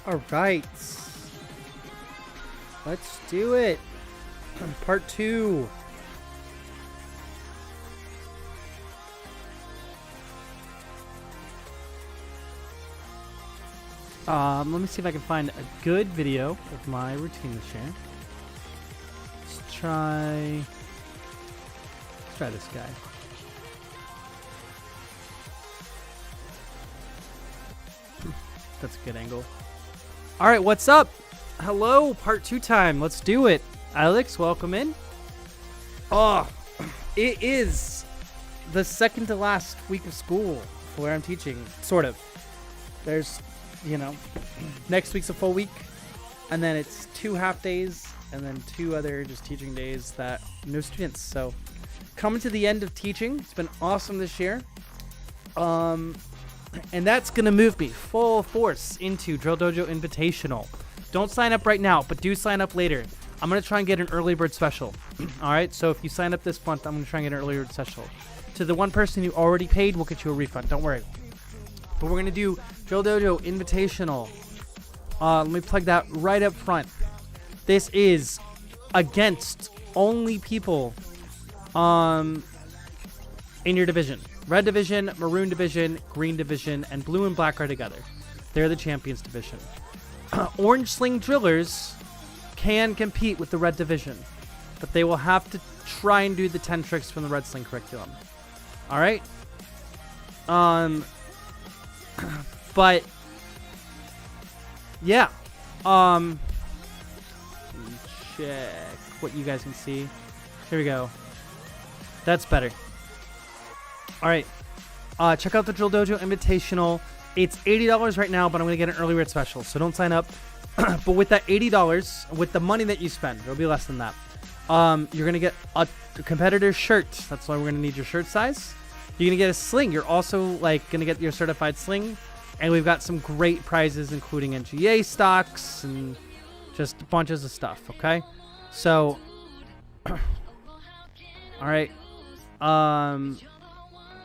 All right. Let's do it. Part 2. Let me see if I can find a good video of my routine to share. Let's try this guy. That's a good angle. All right, what's up? Hello, part 2 time. Let's do it. Alex, welcome in. Oh, it is the second to last week of school where I'm teaching, sort of. There's, next week's a full week, and then it's 2 half days, and then 2 other just teaching days that no students. So coming to the end of teaching. It's been awesome this year. And that's going to move me full force into Drill Dojo Invitational. Don't sign up right now, but do sign up later. I'm going to try and get an early bird special. All right, so if you sign up this month, I'm going to try and get an early bird special. To the one person who already paid, we'll get you a refund. Don't worry. But we're going to do Drill Dojo Invitational. Let me plug that right up front. This is against only people in your division. Red division, maroon division, green division, and blue and black are together. They're the champions division. Orange sling drillers can compete with the red division, but they will have to try and do the 10 tricks from the red sling curriculum. All right. But yeah. Let me check what you guys can see. Here we go. That's better. All right, check out the Drill Dojo Invitational. It's $80 right now, but I'm going to get an early bird special, so don't sign up. But with that $80, with the money that you spend, it'll be less than that. You're going to get a competitor's shirt. That's why we're going to need your shirt size. You're going to get a sling. You're also going to get your certified sling. And we've got some great prizes, including NGA stocks and just bunches of stuff, okay? So, all right.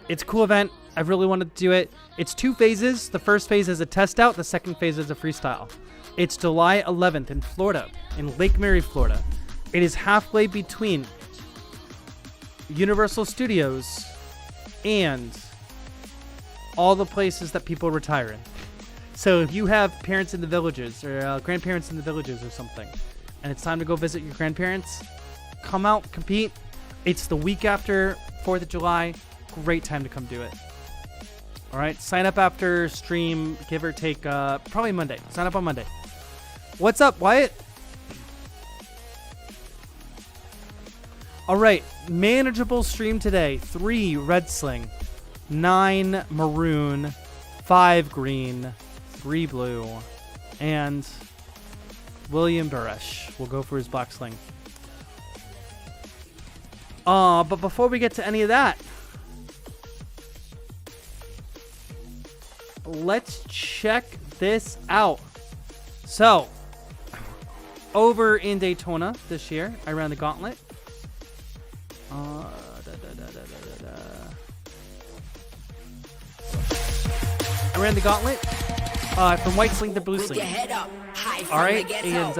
It's a cool event. I really wanted to do it. It's 2 phases. The first phase is a test out. The second phase is a freestyle. It's July 11th in Florida, in Lake Mary, Florida. It is halfway between Universal Studios and all the places that people retire in. So if you have parents in the villages or grandparents in the villages or something, and it's time to go visit your grandparents, come out, compete. It's the week after 4th of July. Great time to come do it. All right, sign up after stream, give or take, probably Monday. Sign up on Monday. What's up, Wyatt? All right, manageable stream today. 3 red sling, 9 maroon, 5 green, 3 blue, and William Baresh will go for his black sling. But before we get to any of that, let's check this out. So, over in Daytona this year, I ran the gauntlet. I ran the gauntlet from white sling to blue sling. All right, and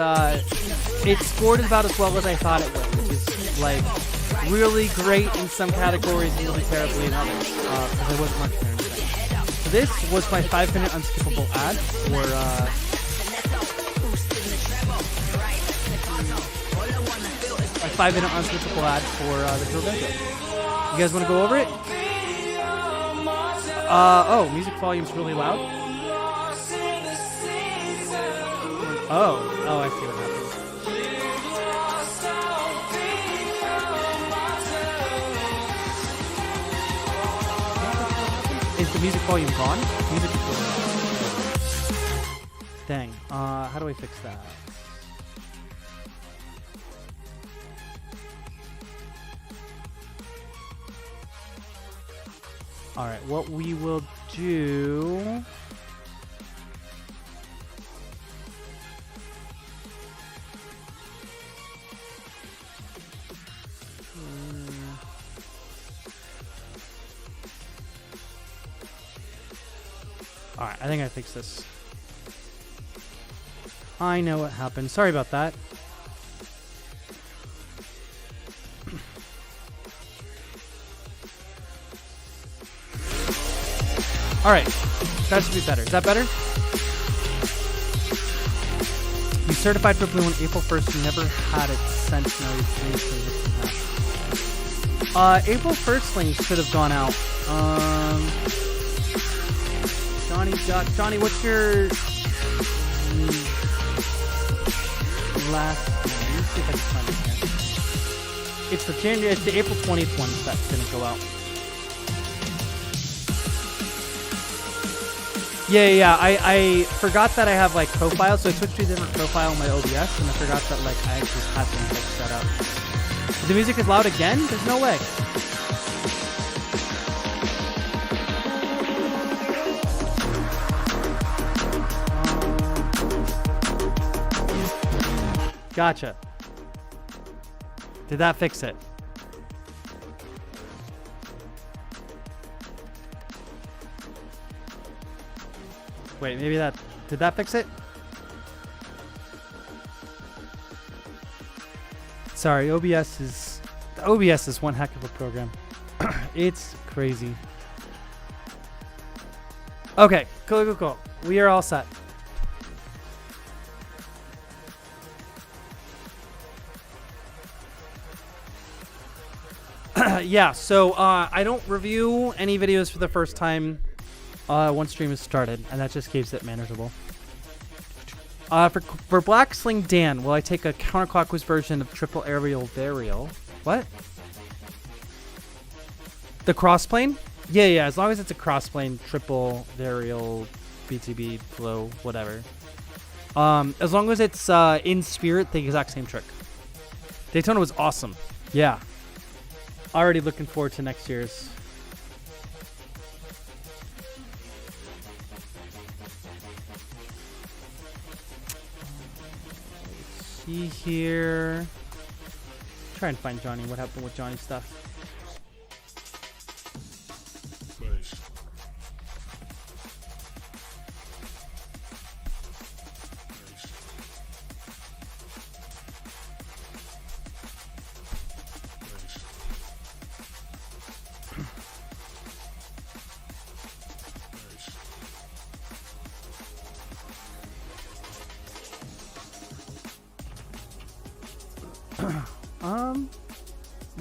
it scored about as well as I thought it would, which is like really great in some categories and really terribly in others, because I wasn't much there. So this was my 5-minute unskippable ad for my 5-minute unskippable ad for the Drill Dojo. You guys want to go over it? Oh, music volume's really loud. Oh, I see what happened. Is the music volume gone? Music volume. Dang. How do I fix that? All right. What we will do. Alright, I think I fixed this. I know what happened. Sorry about that. All right, that should be better. Is that better? You certified for blue on April 1st. You never had it sent. No, you April 1st slings should have gone out. Johnny, what's your last one? Let me see if I can find it here. It's the January. It's the April 20th one that didn't go out. Yeah. I forgot that I have like profiles, so I switched to a different profile on my OBS, and I forgot that like I actually had things like set up. The music is loud again? There's no way. Gotcha. Did that fix it? Wait, maybe that... Did that fix it? Sorry, OBS is one heck of a program. It's crazy. Okay, cool. We are all set. Yeah, so I don't review any videos for the first time once stream is started, and that just keeps it manageable. For Black Sling Dan, will I take a counterclockwise version of triple aerial varial? What? The crossplane? Yeah, as long as it's a crossplane, triple varial, BTB, flow, whatever. As long as it's in spirit, the exact same trick. Daytona was awesome. Yeah. Already looking forward to next year's. See here. Try and find Johnny. What happened with Johnny's stuff?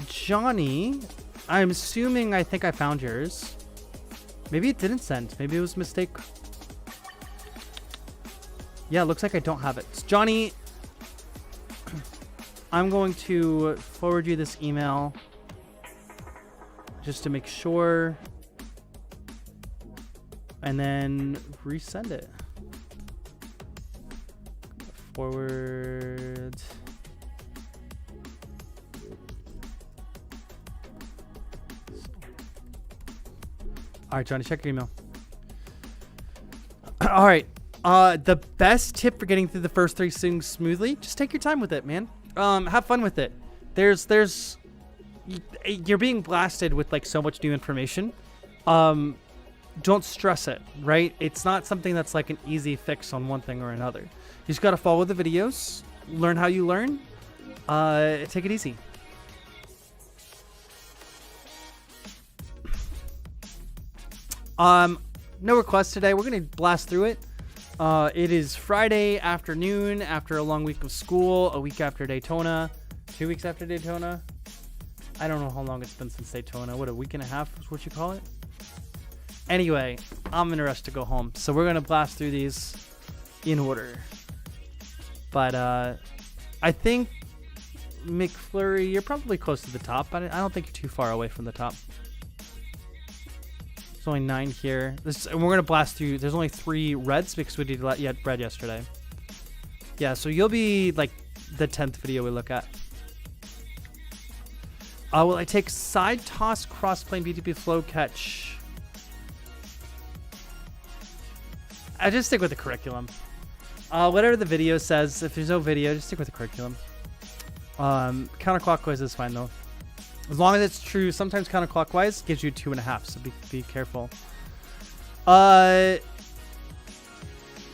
Johnny, I'm assuming I think I found yours. Maybe it didn't send. Maybe it was a mistake. Yeah, it looks like I don't have it. Johnny, I'm going to forward you this email just to make sure, and then resend it. Forward. All right, Johnny, check your email. All right. The best tip for getting through the first 3 slings smoothly, just take your time with it, man. Have fun with it. You're being blasted with like so much new information. Don't stress it, right? It's not something that's like an easy fix on one thing or another. You just got to follow the videos, learn how you learn, take it easy. No requests today. We're going to blast through it. It is Friday afternoon after a long week of school, a week after Daytona, 2 weeks after Daytona. I don't know how long it's been since Daytona. What, a week and a half is what you call it? Anyway, I'm in a rush to go home, so we're going to blast through these in order. But I think, McFlurry, you're probably close to the top, but I don't think you're too far away from the top. There's only 9 here. And we're going to blast through. There's only 3 reds because we did red yesterday. Yeah, so you'll be like the 10th video we look at. Will I take side toss, crossplane, BTP flow catch? I just stick with the curriculum. Whatever the video says. If there's no video, just stick with the curriculum. Counterclockwise is fine though. As long as it's true, sometimes counterclockwise gives you 2.5, so be careful.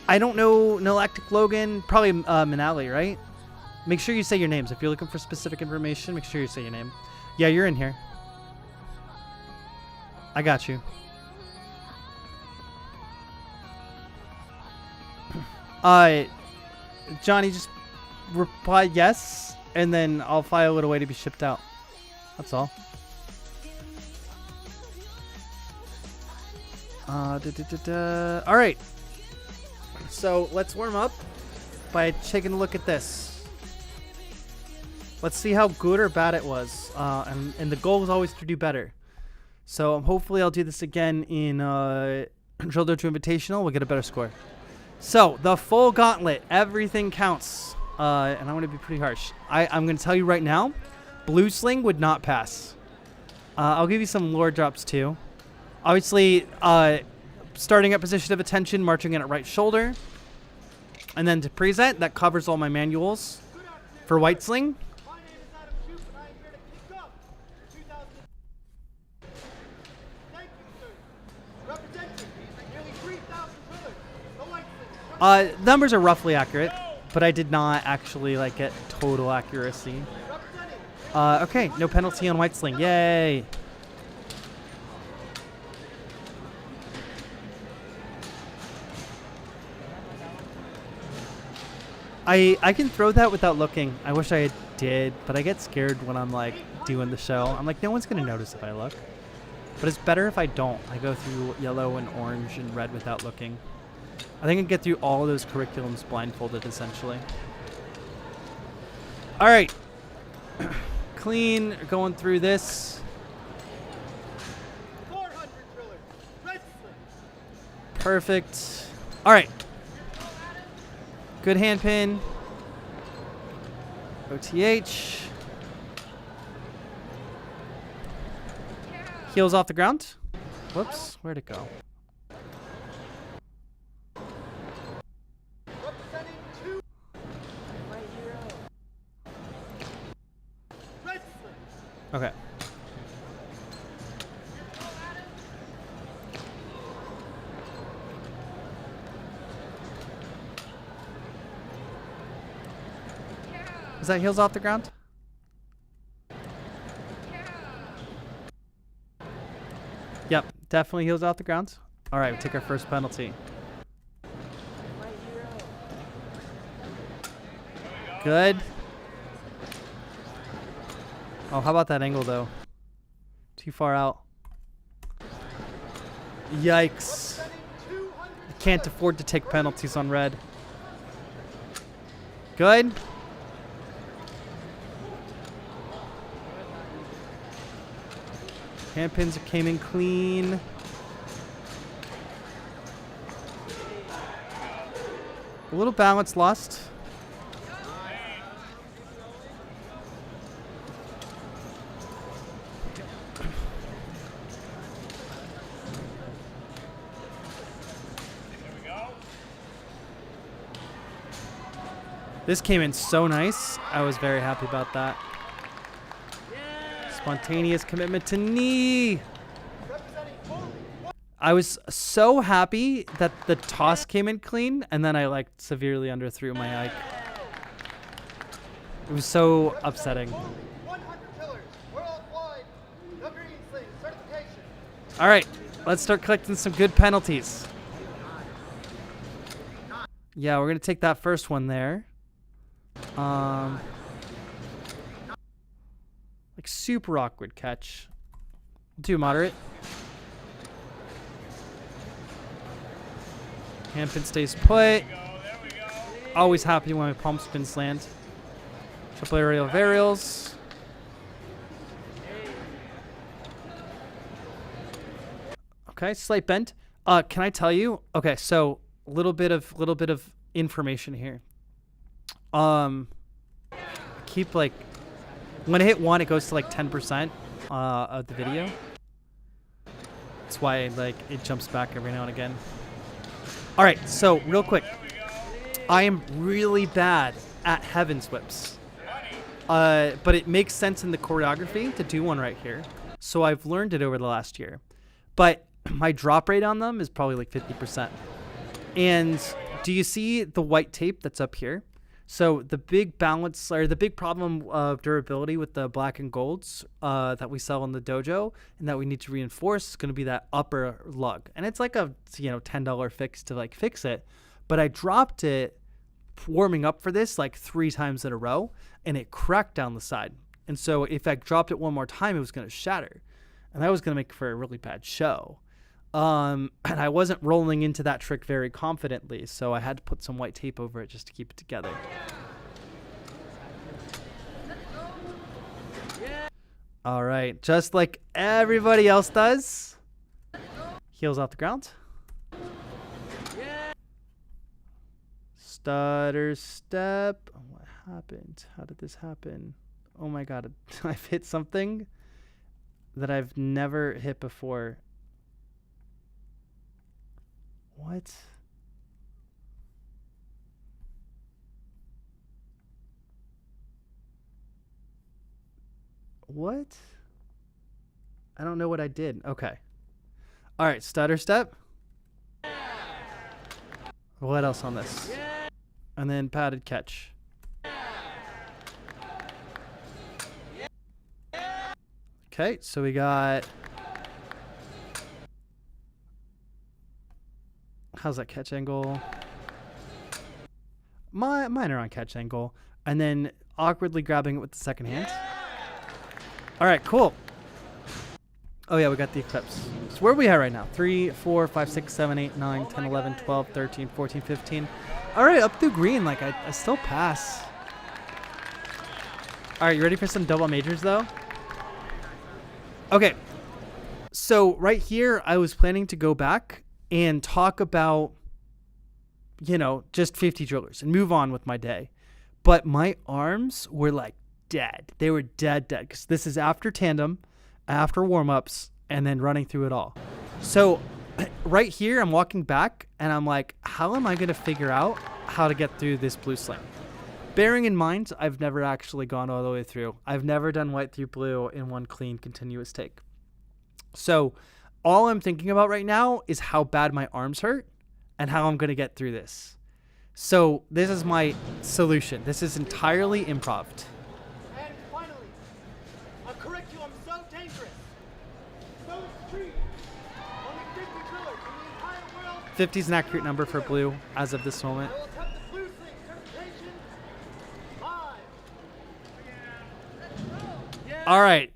I don't know Galactic Logan. Probably Manali, right? Make sure you say your names. If you're looking for specific information, make sure you say your name. Yeah, you're in here. I got you. Johnny, just reply yes, and then I'll file it away to be shipped out. That's all. All right. So let's warm up by taking a look at this. Let's see how good or bad it was. And the goal is always to do better. So hopefully I'll do this again in Drill Dojo Invitational. We'll get a better score. So the full gauntlet, everything counts. And I want to be pretty harsh. I'm going to tell you right now, blue sling would not pass. I'll give you some lore drops too. Obviously, starting at position of attention, marching in at right shoulder. And then to preset, that covers all my manuals. For white sling, numbers are roughly accurate, but I did not actually like get total accuracy. Okay, no penalty on white sling. Yay! I can throw that without looking. I wish I did, but I get scared when I'm like doing the show. I'm like, no one's gonna notice if I look. But it's better if I don't. I go through yellow and orange and red without looking. I think I can get through all of those curriculums blindfolded, essentially. All right. Clean, going through this. 400 driller, red sling. Perfect. All right. Good hand pin. OTH. Heels off the ground. Whoops, where'd it go? Representing 2. Red sling. Okay. Is that heels off the ground? Yep, definitely heels off the ground. All right, we take our first penalty. Good. Oh, how about that angle, though? Too far out. Yikes. I can't afford to take penalties on red. Good. Hand pins came in clean. A little balance lost. This came in so nice. I was very happy about that. Spontaneous commitment to knee. I was so happy that the toss came in clean, and then I like severely underthrew my hike. It was so upsetting. 100 pillars, worldwide, no green sling, certification. All right, let's start collecting some good penalties. Yeah, we're gonna take that first one there. Like super awkward catch. Do moderate. Hand pin stays put. Always happy when my palm spins land. Triple aerial varials. Okay, slight bend. Can I tell you? Okay, so little bit of information here. Keep like when I hit 1, it goes to like 10% of the video. That's why like it jumps back every now and again. All right, so real quick, I am really bad at heavens whips, but it makes sense in the choreography to do one right here. So I've learned it over the last year, but my drop rate on them is probably like 50%. And Do you see the white tape that's up here? So the big balance, or the big problem of durability with the black and golds that we sell in the dojo and that we need to reinforce is going to be that upper lug. And it's like a $10 fix to like fix it. But I dropped it warming up for this like 3 times in a row, and it cracked down the side. And so if I dropped it one more time, it was going to shatter. And that was going to make for a really bad show. And I wasn't rolling into that trick very confidently, so I had to put some white tape over it just to keep it together. All right, just like everybody else does. Heels off the ground. Stutter step. What happened? How did this happen? Oh my God, I've hit something that I've never hit before. What? What? I don't know what I did. Okay. All right, stutter step. What else on this? And then padded catch. Okay, so we got... How's that catch angle? Mine are on catch angle. And then awkwardly grabbing it with the second hand. All right, cool. Oh, yeah, we got the eclipse. So where are we at right now? 3, 4, 5, 6, 7, 8, 9, 10, 11, 12, 13, 14, 15. All right, up through green. Like, I still pass. All right, you ready for some double majors, though? Okay. So right here, I was planning to go back and talk about, just 50 drillers and move on with my day. But my arms were like dead. They were dead because this is after tandem, after warm-ups, and then running through it all. So right here, I'm walking back and I'm like, how am I going to figure out how to get through this blue sling? Bearing in mind, I've never actually gone all the way through. I've never done white through blue in one clean continuous take. So all I'm thinking about right now is how bad my arms hurt and how I'm going to get through this. So this is my solution. This is entirely improv. And finally, a curriculum so dangerous, so extreme, only 50 drillers in the entire world. 50 is an accurate number for blue as of this moment. I will attempt the blue sling certification 5. All right.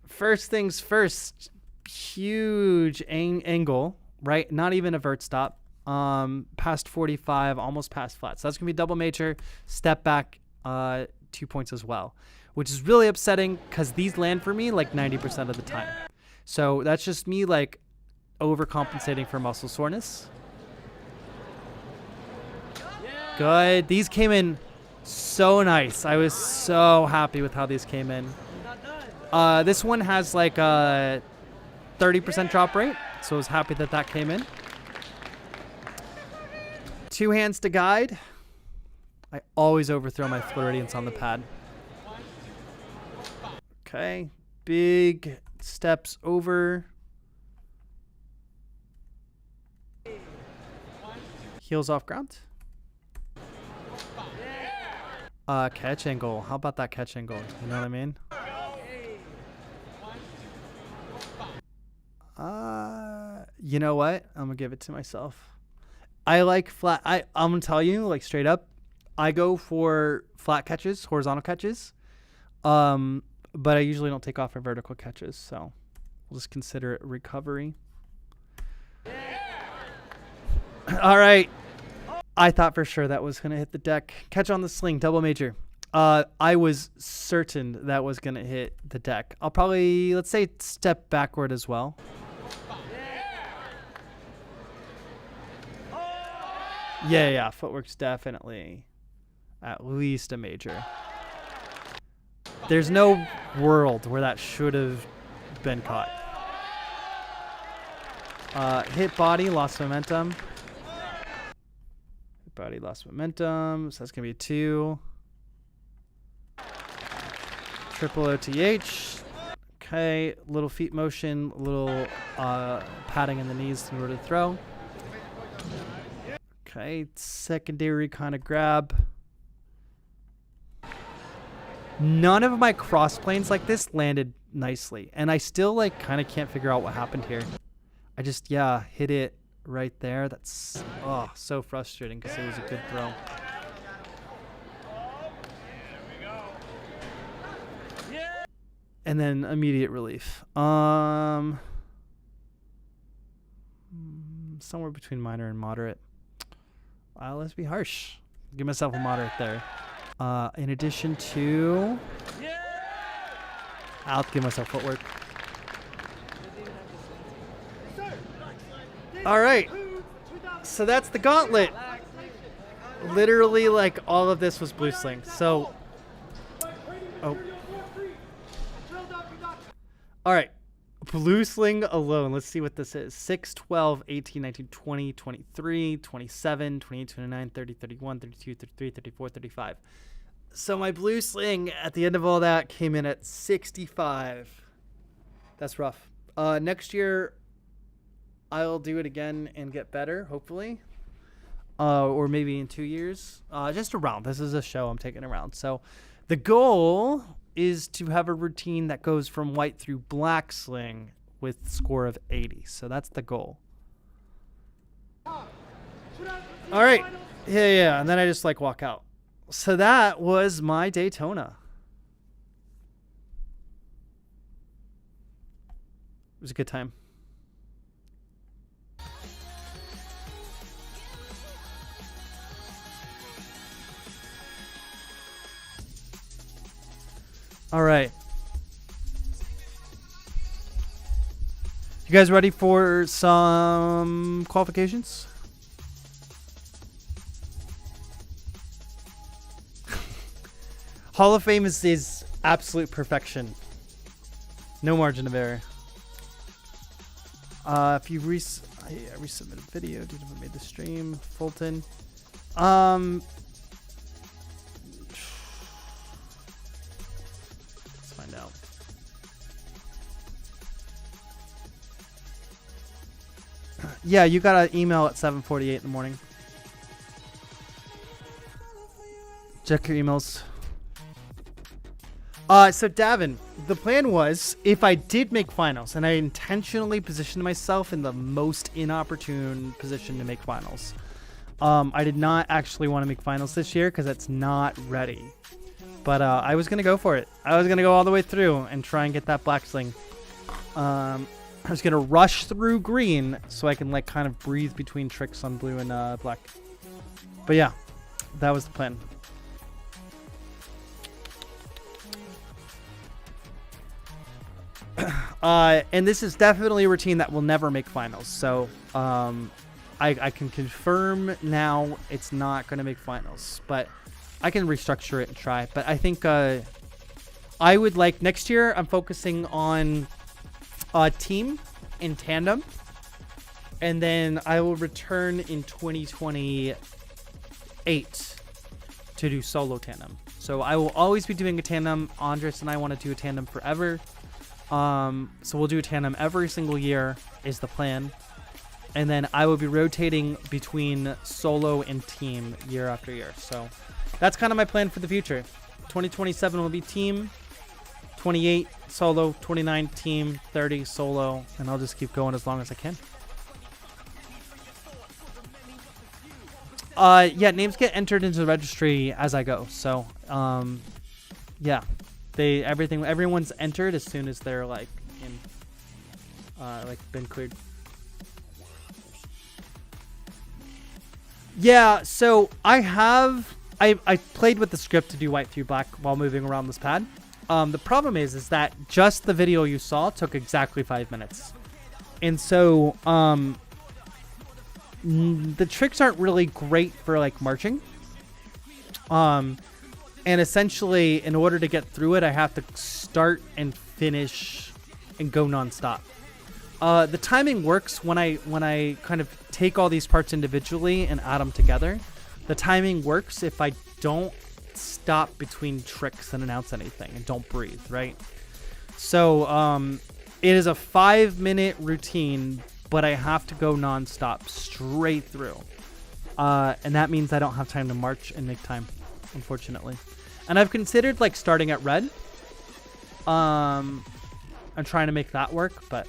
First things first. Huge angle, right? Not even a vert stop. Past 45, almost past flat. So that's gonna be double major, step back, 2 points as well, which is really upsetting because these land for me like 90% of the time. So that's just me like overcompensating for muscle soreness. Good. These came in so nice. I was so happy with how these came in. This one has like a 30% drop rate, so I was happy that that came in. 2 hands to guide. I always overthrow my Floridians on the pad. Okay, big steps over. Heels off ground. Catch angle. How about that catch angle? You know what I mean? You know what? I'm gonna give it to myself. I like flat. I'm gonna tell you, like straight up, I go for flat catches, horizontal catches. But I usually don't take off for vertical catches, so we'll just consider it recovery. All right. I thought for sure that was gonna hit the deck. Catch on the sling, double major. I was certain that was gonna hit the deck. I'll probably, let's say, step backward as well. Yeah, footwork's definitely at least a major. There's no world where that should have been caught. Hit body, lost momentum. Hit body, lost momentum. So that's going to be 2. Triple OTH. Okay, little feet motion, little padding in the knees in order to throw. Okay, secondary kind of grab. None of my cross planes like this landed nicely. And I still like kind of can't figure out what happened here. I just, yeah, hit it right there. That's, oh, so frustrating because it was a good throw. And then immediate relief. Somewhere between minor and moderate. Let's be harsh. Give myself a moderate there. In addition to... I'll give myself footwork. All right. So that's the gauntlet. Literally, like, all of this was blue sling. So... Oh. All right. Blue sling alone. Let's see what this is. 6, 12, 18, 19, 20, 23, 27, 28, 29, 30, 31, 32, 33, 34, 35. So my blue sling at the end of all that came in at 65. That's rough. Next year, I'll do it again and get better, hopefully. Or maybe in 2 years. Just a round. This is a show. I'm taking a round. So the goal is to have a routine that goes from white through black sling with score of 80. So that's the goal. All right. Yeah. And then I just like walk out. So that was my Daytona. It was a good time. All right. You guys ready for some qualifications? Hall of Fame is absolute perfection. No margin of error. If you I resubmitted video, did I made the stream? Fulton. Let's find out. Yeah, you got an email at 7:48 in the morning. Check your emails. So Davin, the plan was if I did make finals, and I intentionally positioned myself in the most inopportune position to make finals. I did not actually want to make finals this year because it's not ready. But I was going to go for it. I was going to go all the way through and try and get that black sling. I was going to rush through green so I can like kind of breathe between tricks on blue and black. But yeah, that was the plan. And this is definitely a routine that will never make finals. So I can confirm now it's not going to make finals. But I can restructure it and try. But I think I would like next year I'm focusing on team in tandem. And then I will return in 2028 to do solo tandem. So I will always be doing a tandem. Andres and I want to do a tandem forever. So we'll do a tandem every single year is the plan. And then I will be rotating between solo and team year after year. So that's kind of my plan for the future. 2027 will be team, 28 solo, 29 team, 30 solo, and I'll just keep going as long as I can. Yeah, names get entered into the registry as I go. So, yeah. Everyone's entered as soon as they're like in been cleared. Yeah, so I played with the script to do white through black while moving around this pad. The problem is that just the video you saw took exactly 5 minutes. And so the tricks aren't really great for like marching. And essentially, in order to get through it, I have to start and finish and go nonstop. The timing works when I kind of take all these parts individually and add them together. The timing works if I don't stop between tricks and announce anything and don't breathe, right? So it is a 5-minute routine, but I have to go nonstop straight through. And that means I don't have time to march and make time, unfortunately. And I've considered like starting at red. I'm trying to make that work, but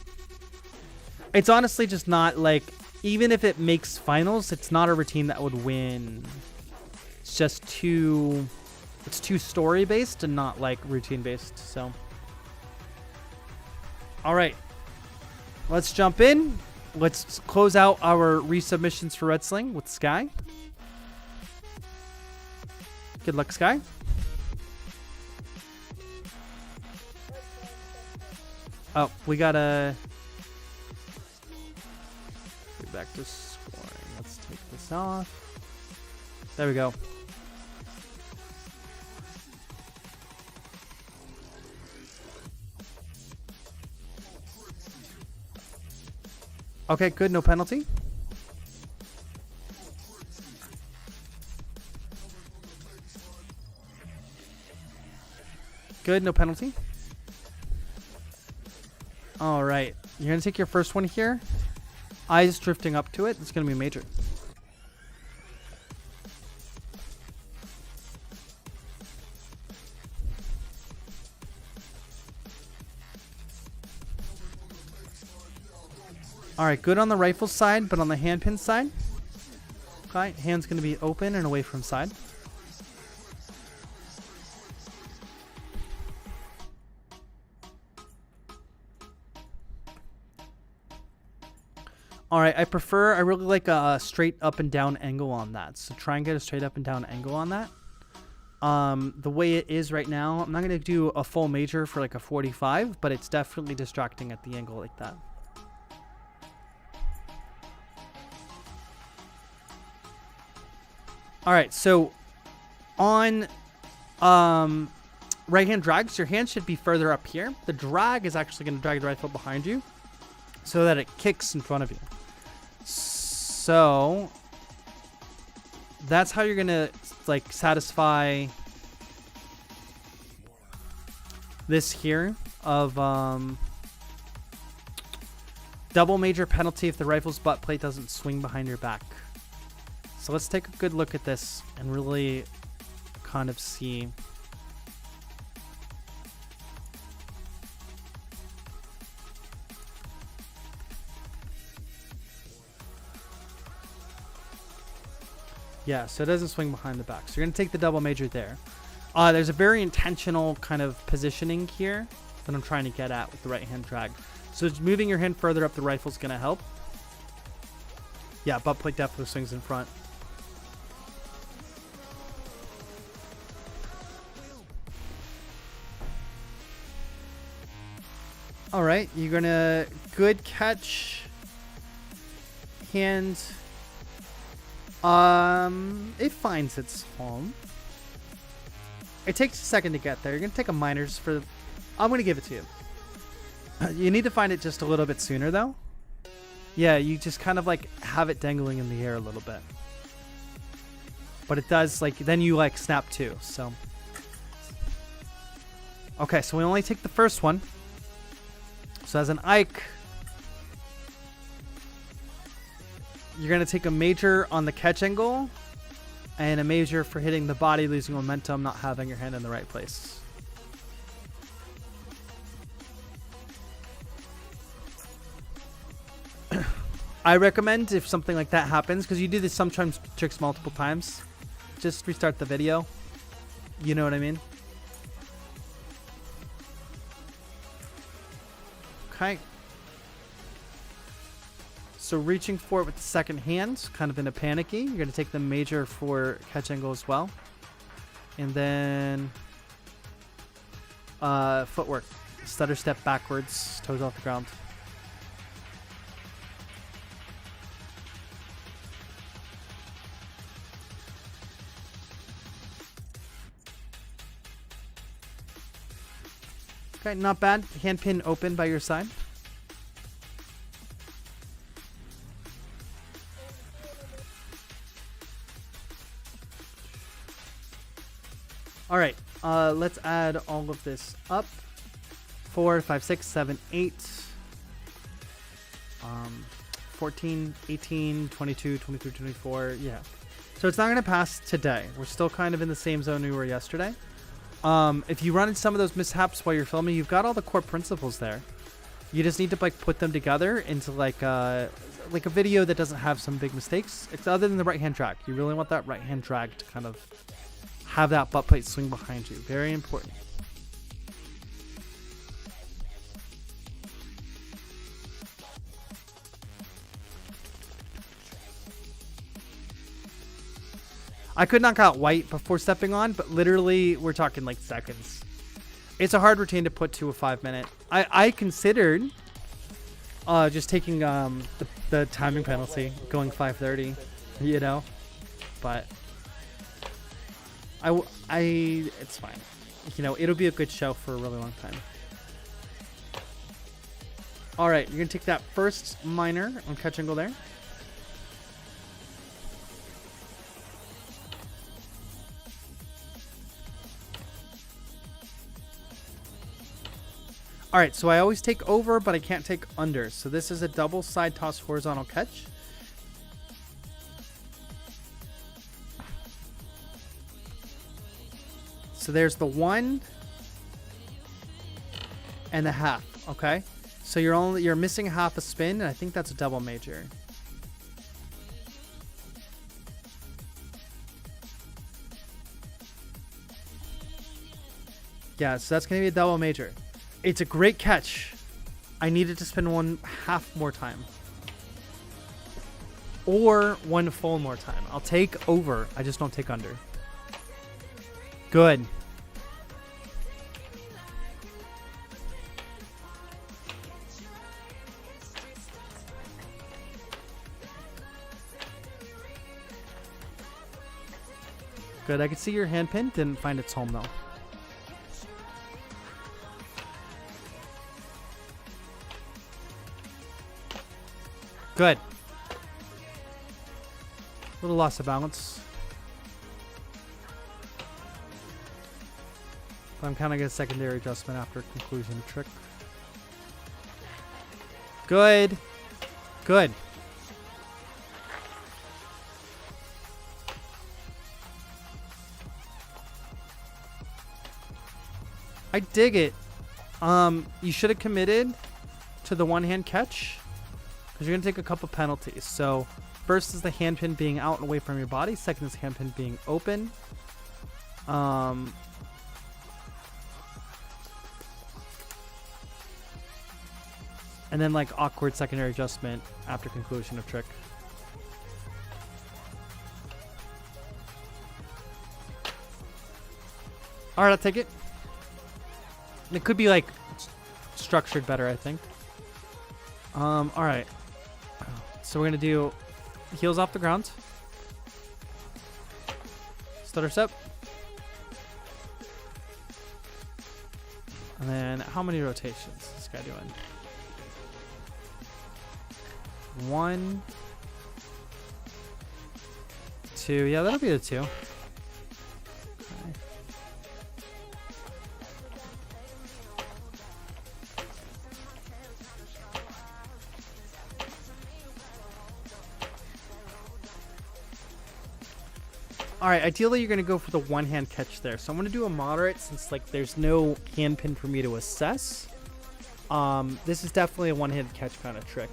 it's honestly just not like, even if it makes finals, it's not a routine that would win. It's just too story based and not like routine based. So, all right, let's jump in. Let's close out our resubmissions for Red Sling with Sky. Good luck, Sky. Oh, we gotta get back to scoring. Let's take this off. There we go. Okay, good. No penalty. Good. No penalty. All right. You're going to take your first one here. Eyes drifting up to it. It's going to be major. All right, good on the rifle side, but on the handpin side, okay, hand's going to be open and away from side. All right, I really like a straight up and down angle on that. So try and get a straight up and down angle on that. The way it is right now, I'm not going to do a full major for like a 45, but it's definitely distracting at the angle like that. All right, so on right hand drags, your hand should be further up here. The drag is actually going to drag the rifle behind you so that it kicks in front of you. So that's how you're going to like satisfy this here of double major penalty if the rifle's butt plate doesn't swing behind your back. So let's take a good look at this and really kind of see. Yeah, so it doesn't swing behind the back. So you're going to take the double major there. There's a very intentional kind of positioning here that I'm trying to get at with the right hand drag. So just moving your hand further up the rifle is going to help. Yeah, butt plate definitely swings in front. All right, you're gonna good catch hand. It finds its home. It takes a second to get there. You're gonna take a minors for. I'm gonna give it to you. You need to find it just a little bit sooner, though. Yeah, you just kind of like have it dangling in the air a little bit, but it does like then you like snap too. So okay, so we only take the first one. So as an Ike, you're going to take a major on the catch angle and a major for hitting the body, losing momentum, not having your hand in the right place. I recommend if something like that happens, because you do this sometimes tricks multiple times, just restart the video. You know what I mean? Okay. So reaching for it with the second hand, kind of in a panicky. You're going to take the major for catch angle as well. And then footwork. Stutter step backwards, toes off the ground. Okay, not bad. Hand pin open by your side. All right, let's add all of this up. 4, 5, 6, 7, 8, 14, 18, 22, 23, 24. Yeah. So it's not going to pass today. We're still kind of in the same zone we were yesterday. If you run into some of those mishaps while you're filming, you've got all the core principles there. You just need to like put them together into like a video that doesn't have some big mistakes. It's other than the right hand drag. You really want that right hand drag to kind of have that butt plate swing behind you. Very important. I could knock out white before stepping on, but literally we're talking like seconds. It's a hard routine to put to a 5 minute. I considered just taking the timing penalty, going 5:30, you know, but it's fine. You know, it'll be a good show for a really long time. All right, you're gonna take that first minor on catch and go there. All right, so I always take over, but I can't take under. So this is a double side toss horizontal catch. So there's the 1 and a half, okay? So you're missing half a spin, and I think that's a double major. Yeah, so that's gonna be a double major. It's a great catch. I needed to spin 1/2 more time. Or 1 full more time. I'll take over. I just don't take under. Good. Good. I could see your hand pin. Didn't find its home though. Good. Little loss of balance. But I'm kind of getting a secondary adjustment after conclusion of trick. Good. Good. I dig it. You should have committed to the one hand catch. Because you're going to take a couple penalties. So first is the hand pin being out and away from your body. Second is hand pin being open. And then like awkward secondary adjustment after conclusion of trick. All right, I'll take it. It could be like structured better, I think. All right. So we're gonna do heels off the ground, stutter step, and then how many rotations is this guy doing? 1, 2. Yeah, that'll be the 2. Okay. All right, ideally you're going to go for the one hand catch there. So I'm going to do a moderate since like there's no hand pin for me to assess. This is definitely a one hand catch kind of trick.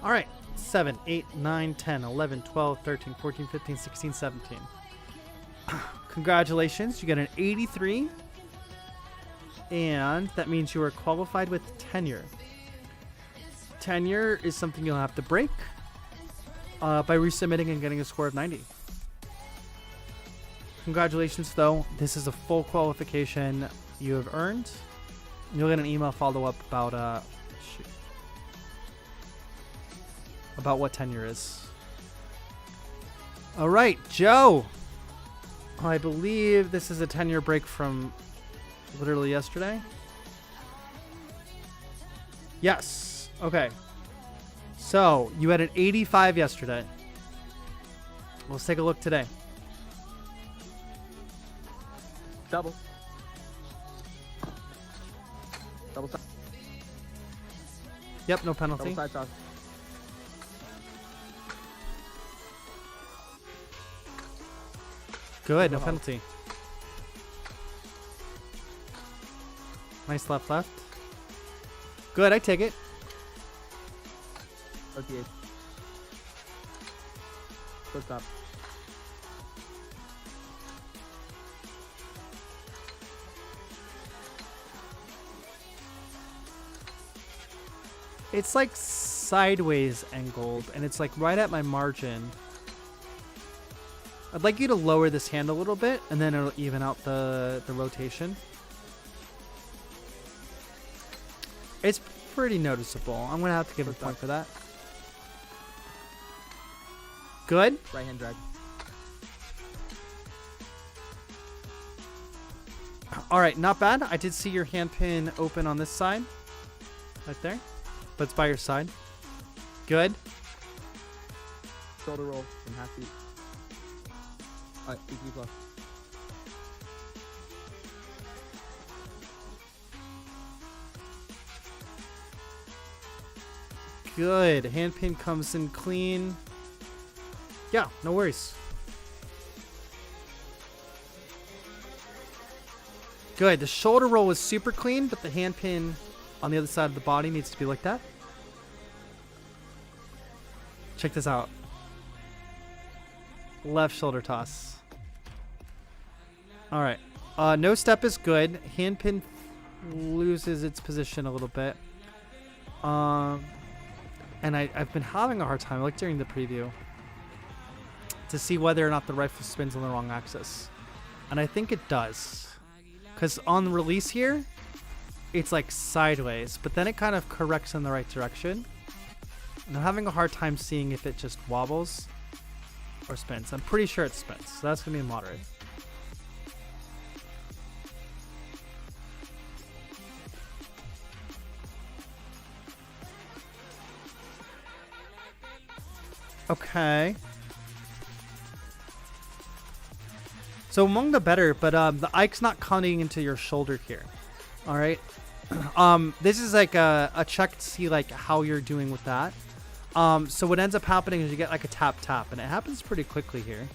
All right, 7, 8, 9, 10, 11, 12, 13, 14, 15, 16, 17. Congratulations, you got an 83. And that means you are qualified with tenure. Tenure is something you'll have to break by resubmitting and getting a score of 90. Congratulations, though. This is a full qualification you have earned. You'll get an email follow-up about about what tenure is. All right, Joe. I believe this is a tenure break from literally yesterday. Yes. Okay, so you had an 85 yesterday. Let's take a look today. Double. Double side. Yep, no penalty. Double side toss. Good, no Wow. penalty. Nice left, left. Good, I take it. Okay. Go stop. It's like sideways angled, and it's like right at my margin. I'd like you to lower this hand a little bit, and then it'll even out the rotation. It's pretty noticeable. I'm going to have to give a point for that. Good. Right hand drag. All right, not bad. I did see your hand pin open on this side. Right there. But it's by your side. Good. Shoulder roll from half feet. Alright, EQ plus. Good. Hand pin comes in clean. Yeah, no worries. Good. The shoulder roll was super clean, but the hand pin on the other side of the body needs to be like that. Check this out. Left shoulder toss. All right. No step is good. Hand pin loses its position a little bit. And I've been having a hard time, like during the preview, to see whether or not the rifle spins on the wrong axis. And I think it does. Because on the release here, it's like sideways, but then it kind of corrects in the right direction. And I'm having a hard time seeing if it just wobbles or spins. I'm pretty sure it spins, so that's going to be moderate. Okay. So among the better, but the Ike's not cutting into your shoulder here. All right. This is like a check to see like how you're doing with that. So what ends up happening is you get like a tap tap, and it happens pretty quickly here.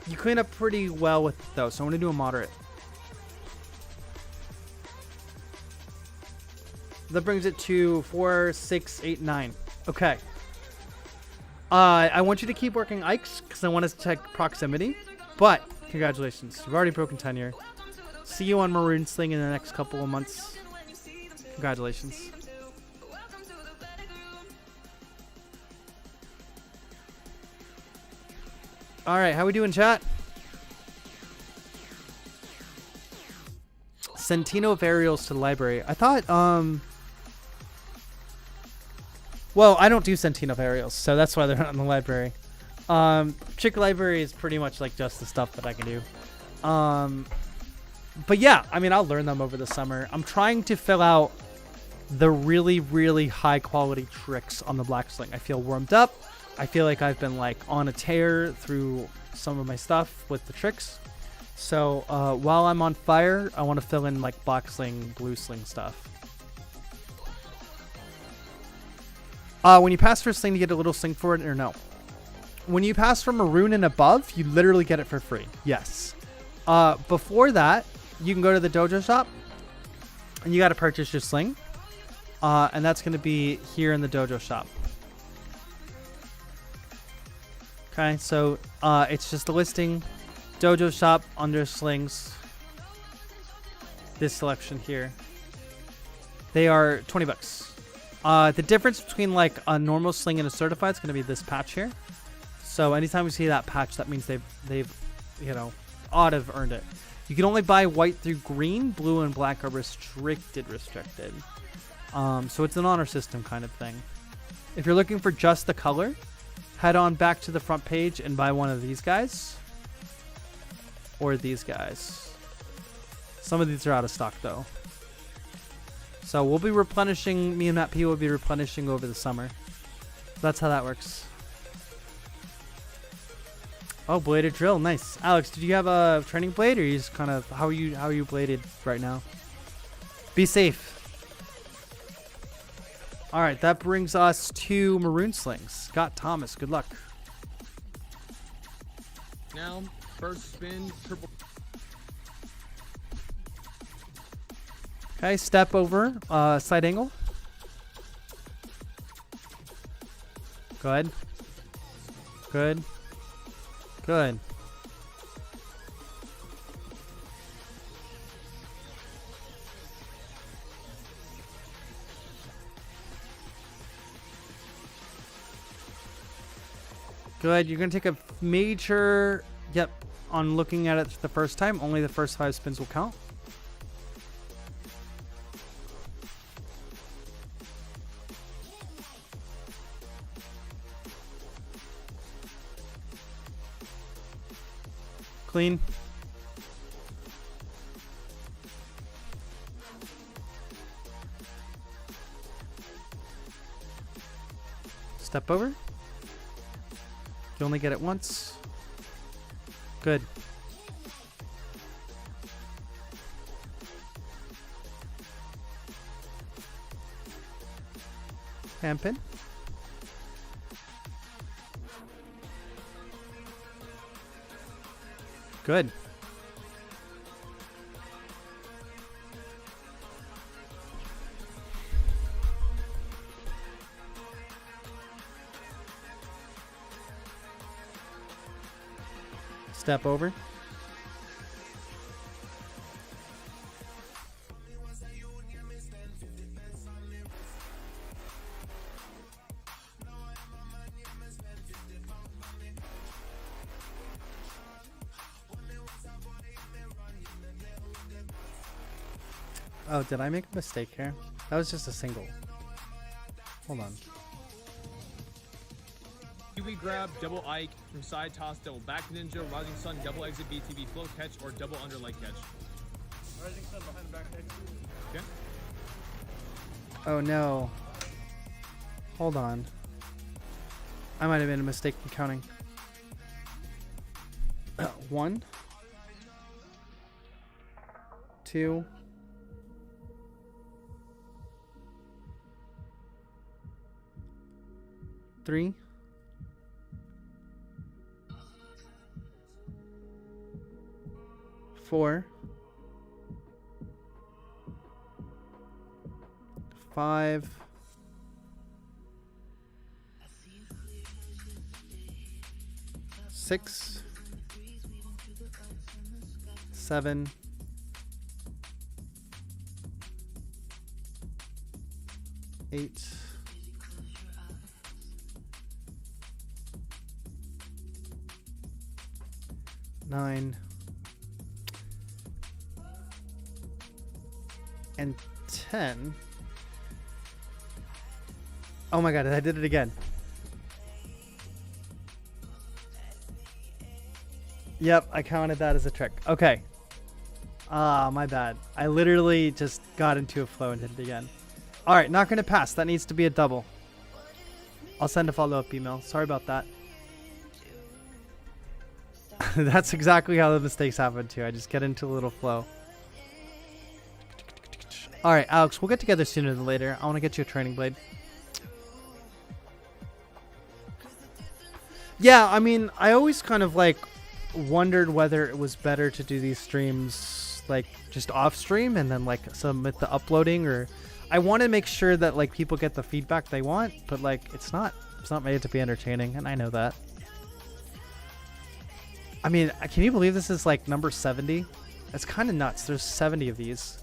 You clean up pretty well with it though, so I'm gonna do a moderate. That brings it to 4, 6, 8, 9. Okay. I want you to keep working Ikes because I want to check proximity. But congratulations, you've already broken tenure. See you on Maroon Sling in the next couple of months. Congratulations. All right, how we doing, chat? Centino varials to the library. I thought, well, I don't do Centino varials, so that's why they're not in the library. Chick library is pretty much like just the stuff that I can do. But yeah, I mean, I'll learn them over the summer. I'm trying to fill out the really, really high quality tricks on the black sling. I feel warmed up. I feel like I've been like on a tear through some of my stuff with the tricks. So while I'm on fire, I want to fill in like black sling, blue sling stuff. When you pass for a sling, you get a little sling for it, or no? When you pass from maroon and above, you literally get it for free. Yes. Before that, you can go to the dojo shop, and you got to purchase your sling. And that's going to be here in the dojo shop. Okay, so it's just a listing. Dojo shop under slings. This selection here. They are 20 bucks. The difference between like a normal sling and a certified is going to be this patch here. So anytime we see that patch, that means they've you know, ought to have earned it. You can only buy white through green, blue, and black are restricted. So it's an honor system kind of thing. If you're looking for just the color, head on back to the front page and buy one of these guys. Or these guys. Some of these are out of stock though. So we'll be replenishing, me and Matt P will be replenishing over the summer. That's how that works. Oh, bladed drill, nice. Alex, did you have a training blade, or you just kind of how are you bladed right now? Be safe. All right, that brings us to maroon slings. Scott Thomas, good luck. Now, first spin, triple. Okay, step over, side angle. Good. Good. Good. Good. You're going to take a major... Yep. On looking at it the first time, only the first 5 spins will count. Clean. Step over. You only get it once. Good. Hand pin. Good. Step over. Oh, did I make a mistake here? That was just a single. Hold on. Kiwi grab, double Ike, from side toss, double back ninja, rising sun, double exit BTV, flow catch, or double under leg catch. Rising sun behind the back exit. Okay. Oh no. Hold on. I might have made a mistake in counting. 1, 2, 3, 4, 5, 6, 7, 8, 9, and 10. Oh my god, I did it again. Yep, I counted that as a trick. Okay. Ah, my bad. I literally just got into a flow and did it again. Alright, not going to pass. That needs to be a double. I'll send a follow-up email. Sorry about that. That's exactly how the mistakes happen too. I just get into a little flow. Alright, Alex, we'll get together sooner than later. I want to get you a training blade. Yeah, I mean, I always kind of like wondered whether it was better to do these streams like just off stream and then like submit the uploading, or I want to make sure that like people get the feedback they want, but like it's not made to be entertaining, and I know that. I mean, can you believe this is like number 70? It's kind of nuts. There's 70 of these.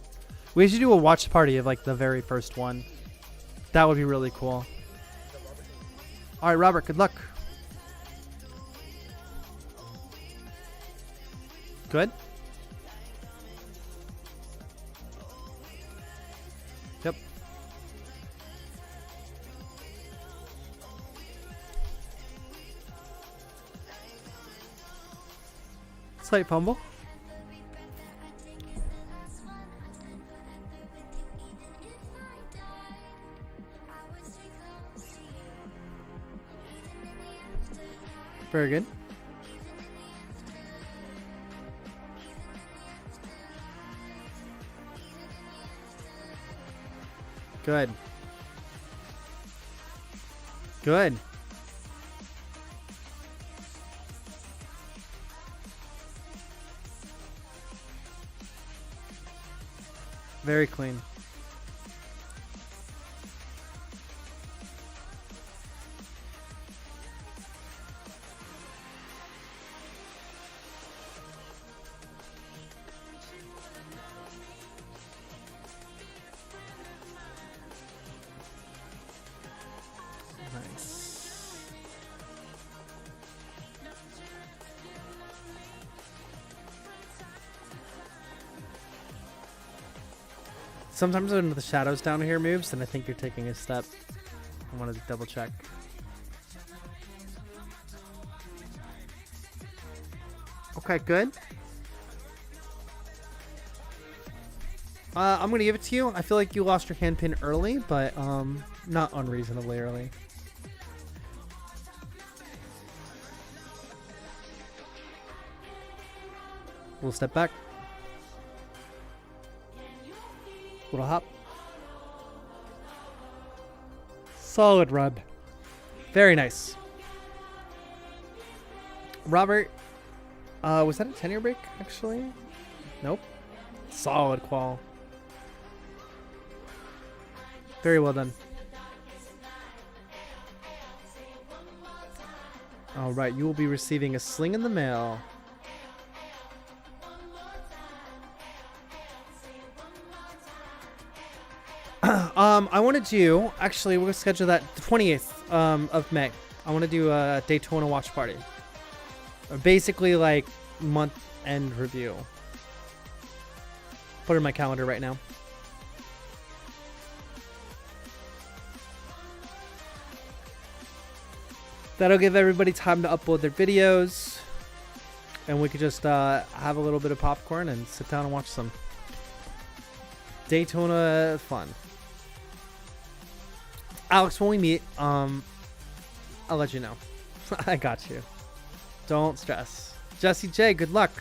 We should do a watch party of like the very first one. That would be really cool. All right, Robert, good luck. Good. Yep. Slight fumble. Very good. Good. Good. Very clean. Nice. Sometimes when the shadows down here moves, then I think you're taking a step. I wanted to double check. Okay, good. I'm gonna give it to you. I feel like you lost your hand pin early, but not unreasonably early. Little step back. Little hop. Solid run. Very nice. Robert, was that a 10-year break, actually? Nope. Solid qual. Very well done. All right, you will be receiving a sling in the mail. I want to do, actually, we'll schedule that the 28th of May. I want to do a Daytona watch party. Basically, like, month end review. Put it in my calendar right now. That'll give everybody time to upload their videos. And we could just have a little bit of popcorn and sit down and watch some Daytona fun. Alex, when we meet, I'll let you know. I got you. Don't stress. Jesse J, good luck.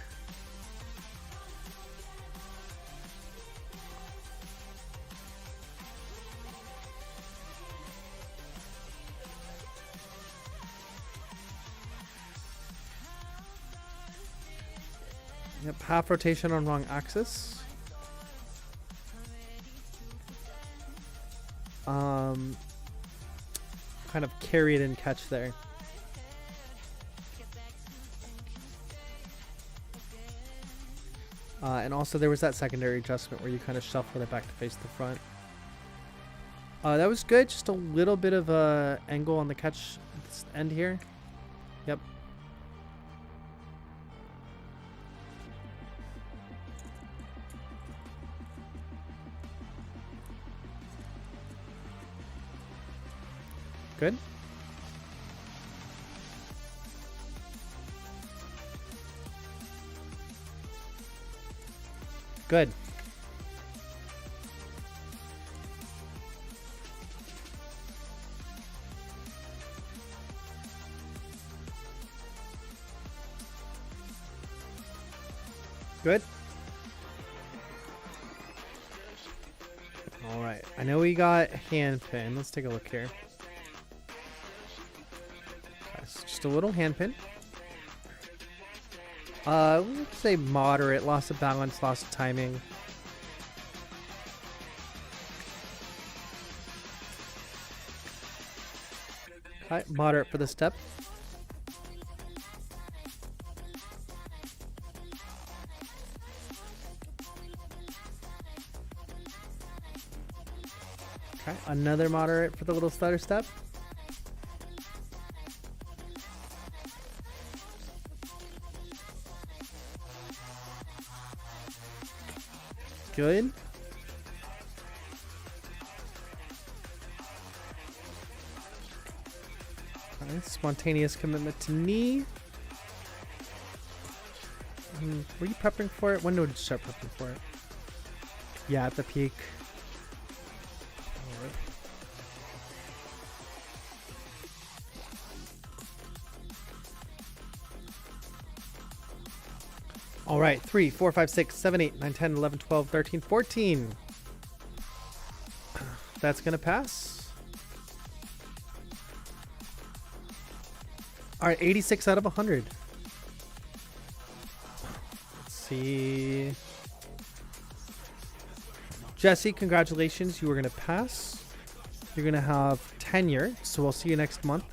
Yep, half rotation on wrong axis. Kind of carry it and catch there. And also there was that secondary adjustment where you kind of shuffled it back to face the front. That was good. Just a little bit of a angle on the catch end here. Yep. Good. Good. Good. All right. I know we got hand pin. Let's take a look here. Just a little hand pin. Let's say moderate, loss of balance, loss of timing. Okay, moderate for the step. Okay, another moderate for the little stutter step. Good. Okay, spontaneous commitment to knee. Were you prepping for it? When did you start prepping for it? Yeah, at the peak. All right, 3, 4, 5, 6, 7, 8, 9, 10, 11, 12, 13, 14. That's going to pass. All right, 86 out of 100. Let's see. Jesse, congratulations. You are going to pass. You're going to have tenure, so we'll see you next month.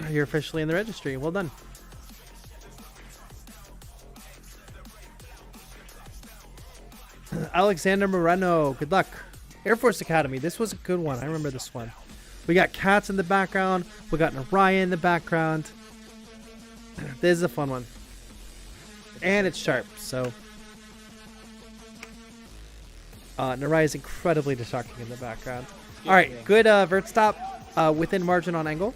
You're officially in the registry. Well done. Alexander Moreno, good luck. Air Force Academy, this was a good one. I remember this one. We got cats in the background. We got Naraya in the background. This is a fun one. And it's sharp, so. Naraya is incredibly distracting in the background. All right, good vert stop within margin on angle.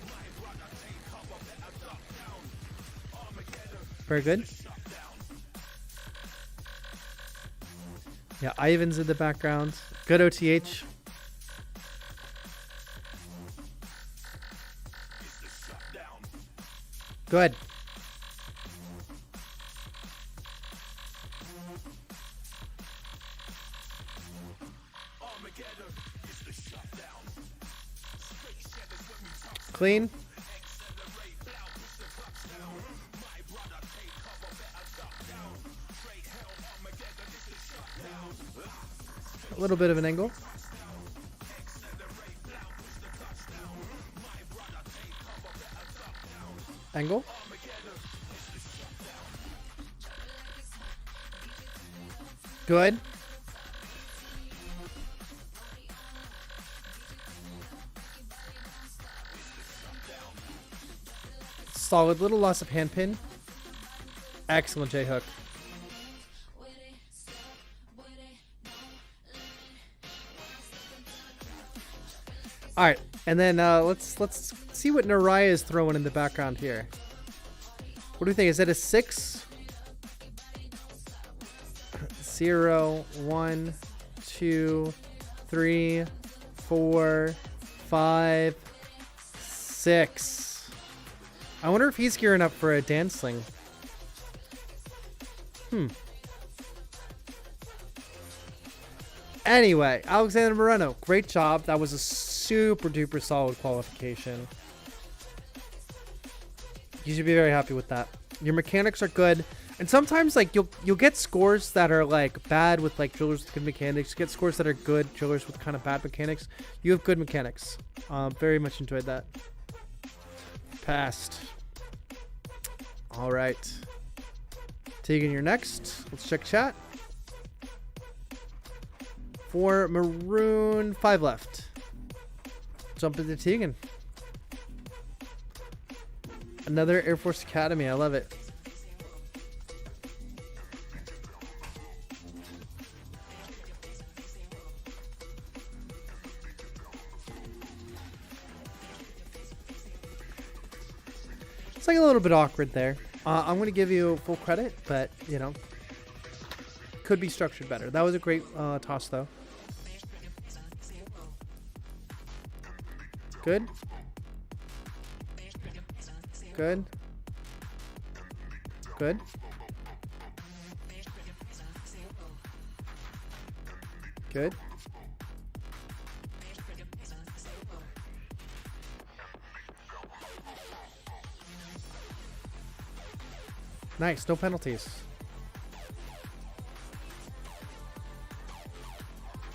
Very good. Yeah, Ivan's in the background. Good OTH. Good. Clean. A little bit of an angle. Angle. Good. Solid. Little loss of hand pin. Excellent J hook. All right, and then let's see what Naraya is throwing in the background here. What do you think? Is it a 6? 0, 1, 2, 3, 4, 5, 6. I wonder if he's gearing up for a dance sling. Anyway, Alexander Moreno, great job. That was a super duper solid qualification. You should be very happy with that. Your mechanics are good, and sometimes like you'll get scores that are like bad with like drillers with good mechanics. You get scores that are good drillers with kind of bad mechanics. You have good mechanics. Very much enjoyed that. Passed. All right. Tegan, you're next. Let's check chat. For Maroon, 5 left. Jump into Tegan. Another Air Force Academy. I love it. It's like a little bit awkward there. I'm going to give you full credit, but, you know, could be structured better. That was a great toss, though. Good. Good. Good. Good. Nice, no penalties.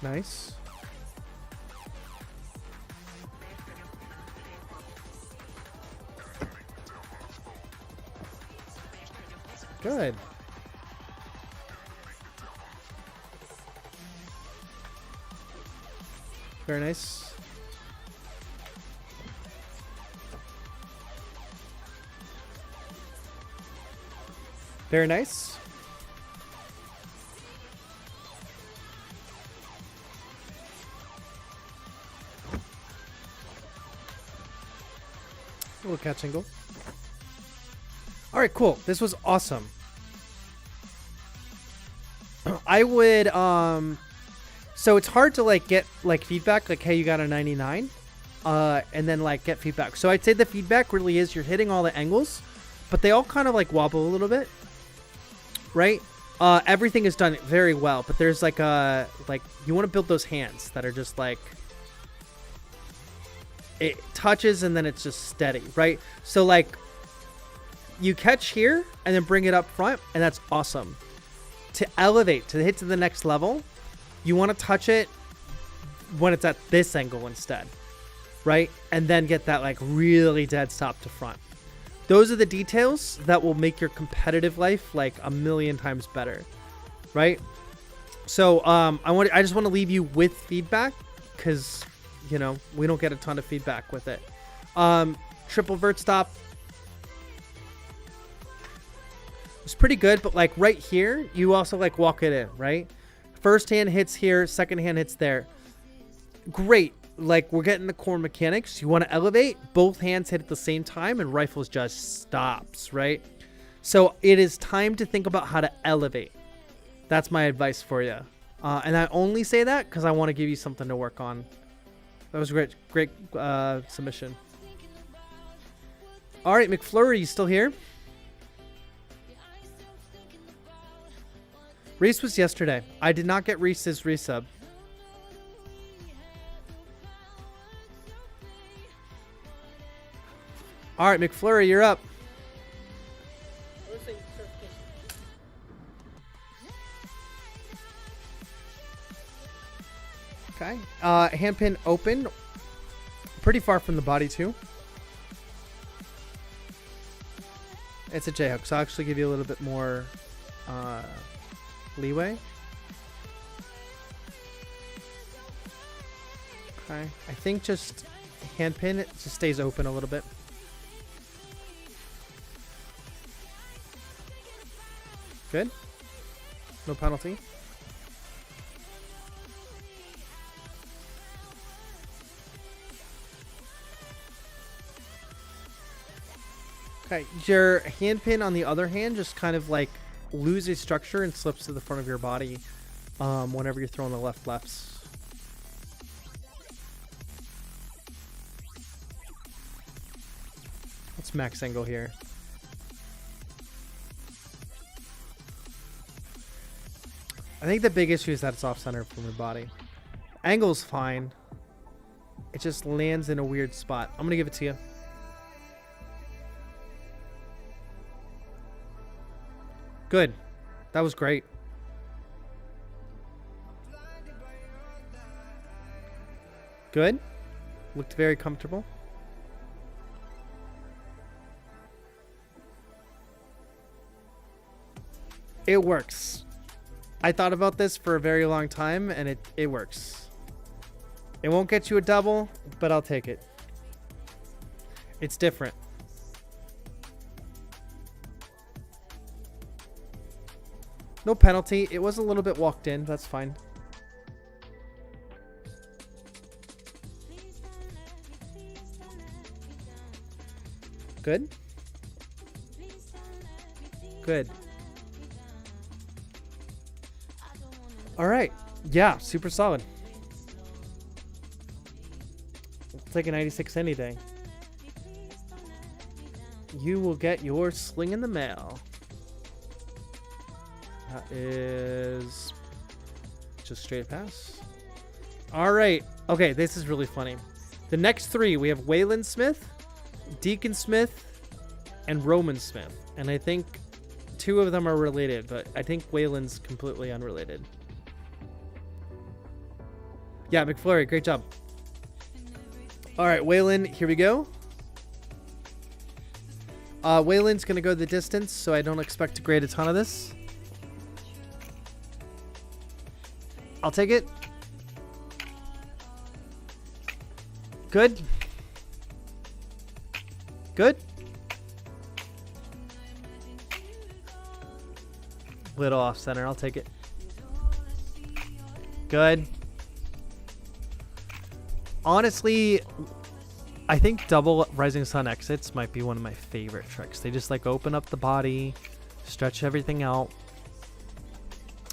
Nice. Good. Very nice. Very nice. A little catch angle. All right, cool. This was awesome. I would so it's hard to like get like feedback like, hey, you got a 99 and then like get feedback. So I'd say the feedback really is you're hitting all the angles, but they all kind of like wobble a little bit, right? everything is done very well, but there's like you want to build those hands that are just like it touches and then it's just steady, right? So like you catch here and then bring it up front, and that's awesome. To elevate, to hit to the next level, you want to touch it when it's at this angle instead, right? And then get that like really dead stop to front. Those are the details that will make your competitive life like a million times better, right? So I just want to leave you with feedback, because you know we don't get a ton of feedback with it. Triple vert stop. It's pretty good, but like right here, you also like walk it in, right? First hand hits here, second hand hits there. Great. Like we're getting the core mechanics. You want to elevate, both hands hit at the same time, and rifles just stops, right? So it is time to think about how to elevate. That's my advice for you. And I only say that because I want to give you something to work on. That was great submission. All right, McFlurry, you still here? Reese was yesterday. I did not get Reese's resub. All right, McFlurry, you're up. Okay. Handpin open. Pretty far from the body, too. It's a J-hook, so I'll actually give you a little bit more leeway. Okay. I think just handpin, it just stays open a little bit. Good. No penalty. Okay, your hand pin on the other hand just kind of like loses structure and slips to the front of your body whenever you're throwing the lefts. Let's max angle here. I think the big issue is that it's off center from your body. Angle's fine. It just lands in a weird spot. I'm gonna give it to you. Good. That was great. Good. Looked very comfortable. It works. I thought about this for a very long time, and it works. It won't get you a double, but I'll take it. It's different. No penalty. It was a little bit walked in. That's fine. Good. Good. All right. Yeah, super solid. It's like a 96 any day. You will get your sling in the mail. That is just straight pass. All right. Okay, this is really funny. The next three, we have Waylon Smith, Deacon Smith, and Roman Smith. And I think two of them are related, but I think Waylon's completely unrelated. Yeah, McFlurry, great job. All right, Waylon, here we go. Waylon's going to go the distance, so I don't expect to grade a ton of this. I'll take it. Good. Good. Little off center. I'll take it. Good. Honestly, I think double Rising Sun exits might be one of my favorite tricks. They just like open up the body, stretch everything out.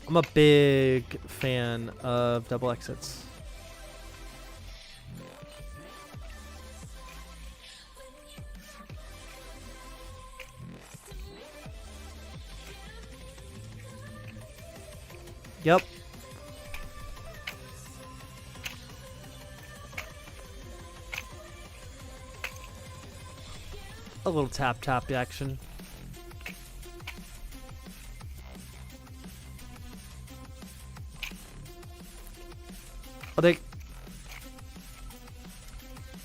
I'm a big fan of double exits. Yep. A little tap action. I'll take.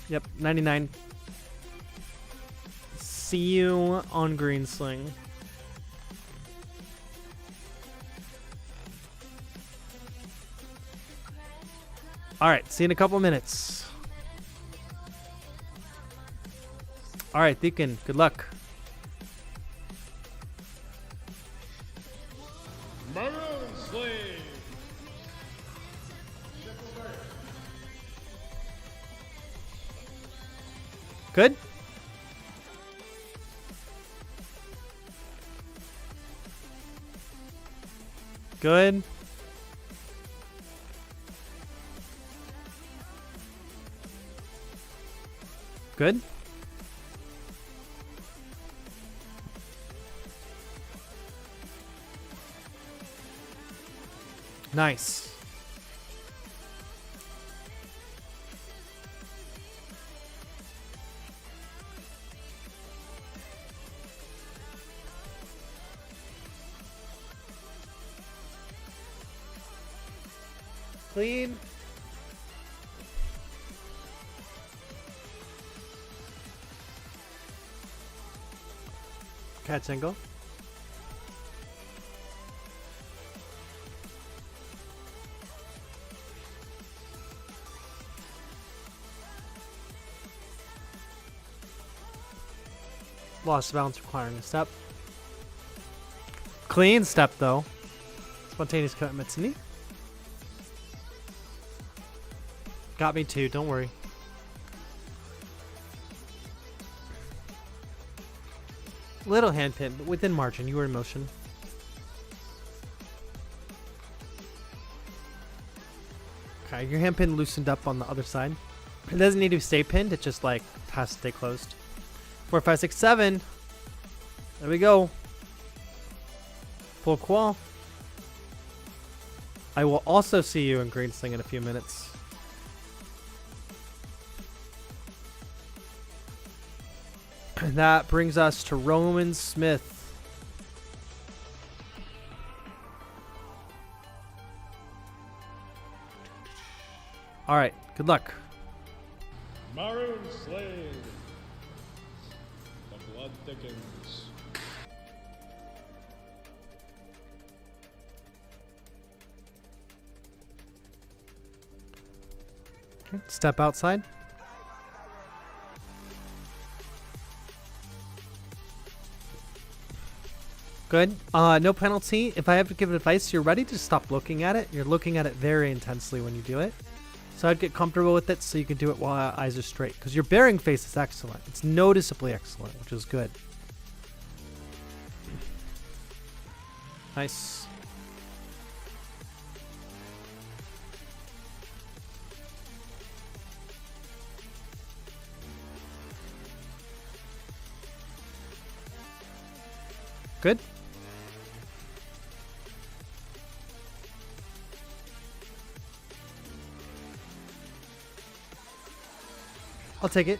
Yep, 99. See you on green sling. All right, see you in a couple minutes. All right, Deacon, good luck. Maroon Sling. Good? Good. Good. Nice. Clean. Catch angle. Lost balance requiring a step. Clean step though. Spontaneous commitment, isn't he? Got me too, don't worry. Little hand pin, but within margin. You were in motion. Okay, your hand pin loosened up on the other side. It doesn't need to stay pinned, it just like has to stay closed. 4, 5, 6, 7. There we go. Full qual. I will also see you in green sling in a few minutes. And that brings us to Roman Smith. All right, good luck. Maroon Sling. The blood thickens. Okay, step outside. Good. No penalty. If I have to give advice, you're ready to stop looking at it. You're looking at it very intensely when you do it. So I'd get comfortable with it so you can do it while eyes are straight. Because your bearing face is excellent. It's noticeably excellent, which is good. Nice. Good. I'll take it.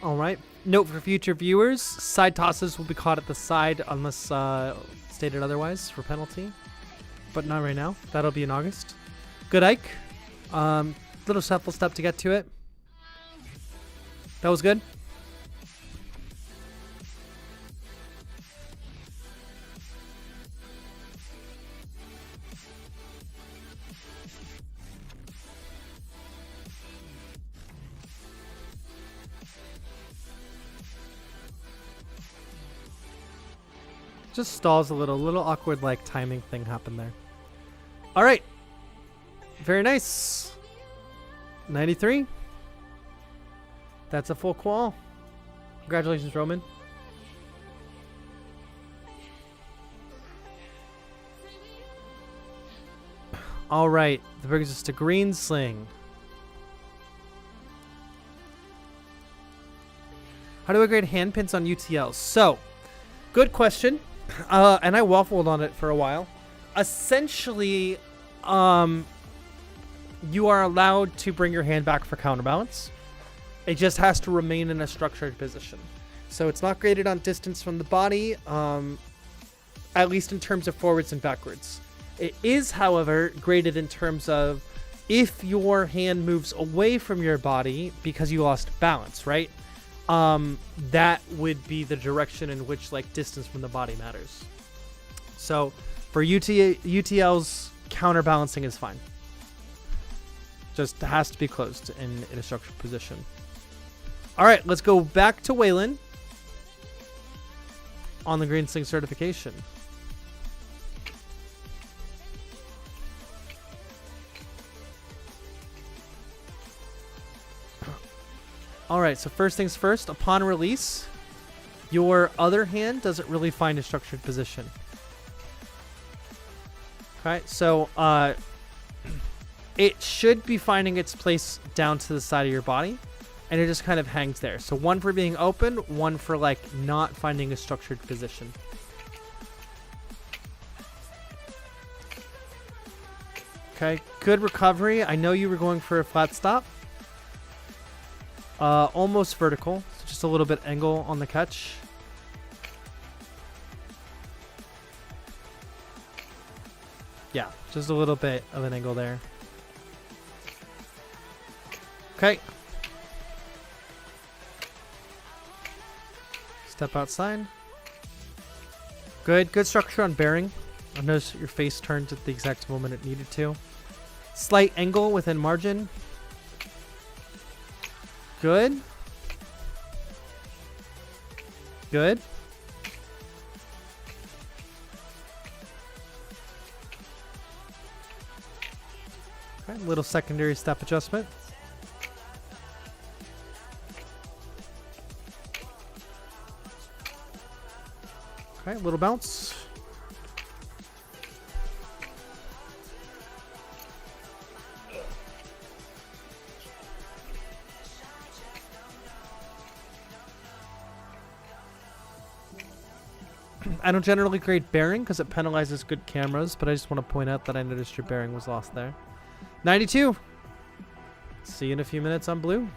All right. Note for future viewers, side tosses will be caught at the side unless stated otherwise for penalty. But not right now. That'll be in August. Good, Ike. Little shuffle step to get to it. That was good. Just stalls a little awkward like timing thing happened there. All right. Very nice. 93. That's a full qual. Congratulations, Roman. All right. That brings us to green sling. How do I grade hand pins on UTLs? So, good question. And I waffled on it for a while. Essentially, you are allowed to bring your hand back for counterbalance. It just has to remain in a structured position. So it's not graded on distance from the body, at least in terms of forwards and backwards. It is, however, graded in terms of if your hand moves away from your body because you lost balance, right? That would be the direction in which like distance from the body matters. So for UTLs, counterbalancing is fine. Just has to be closed in a structured position. All right, let's go back to Waylon on the green sling certification. All right, so first things first, upon release, your other hand doesn't really find a structured position. Okay, so it should be finding its place down to the side of your body, and it just kind of hangs there. So one for being open, one for like not finding a structured position. Okay, good recovery. I know you were going for a flat stop. Almost vertical, so just a little bit angle on the catch. Yeah, just a little bit of an angle there. Okay. Step outside. Good structure on bearing. I noticed your face turned at the exact moment it needed to. Slight angle within margin. Good. Good. Okay, little secondary step adjustment. Okay, little bounce. I don't generally grade bearing because it penalizes good cameras, but I just want to point out that I noticed your bearing was lost there. 92. See you in a few minutes on blue.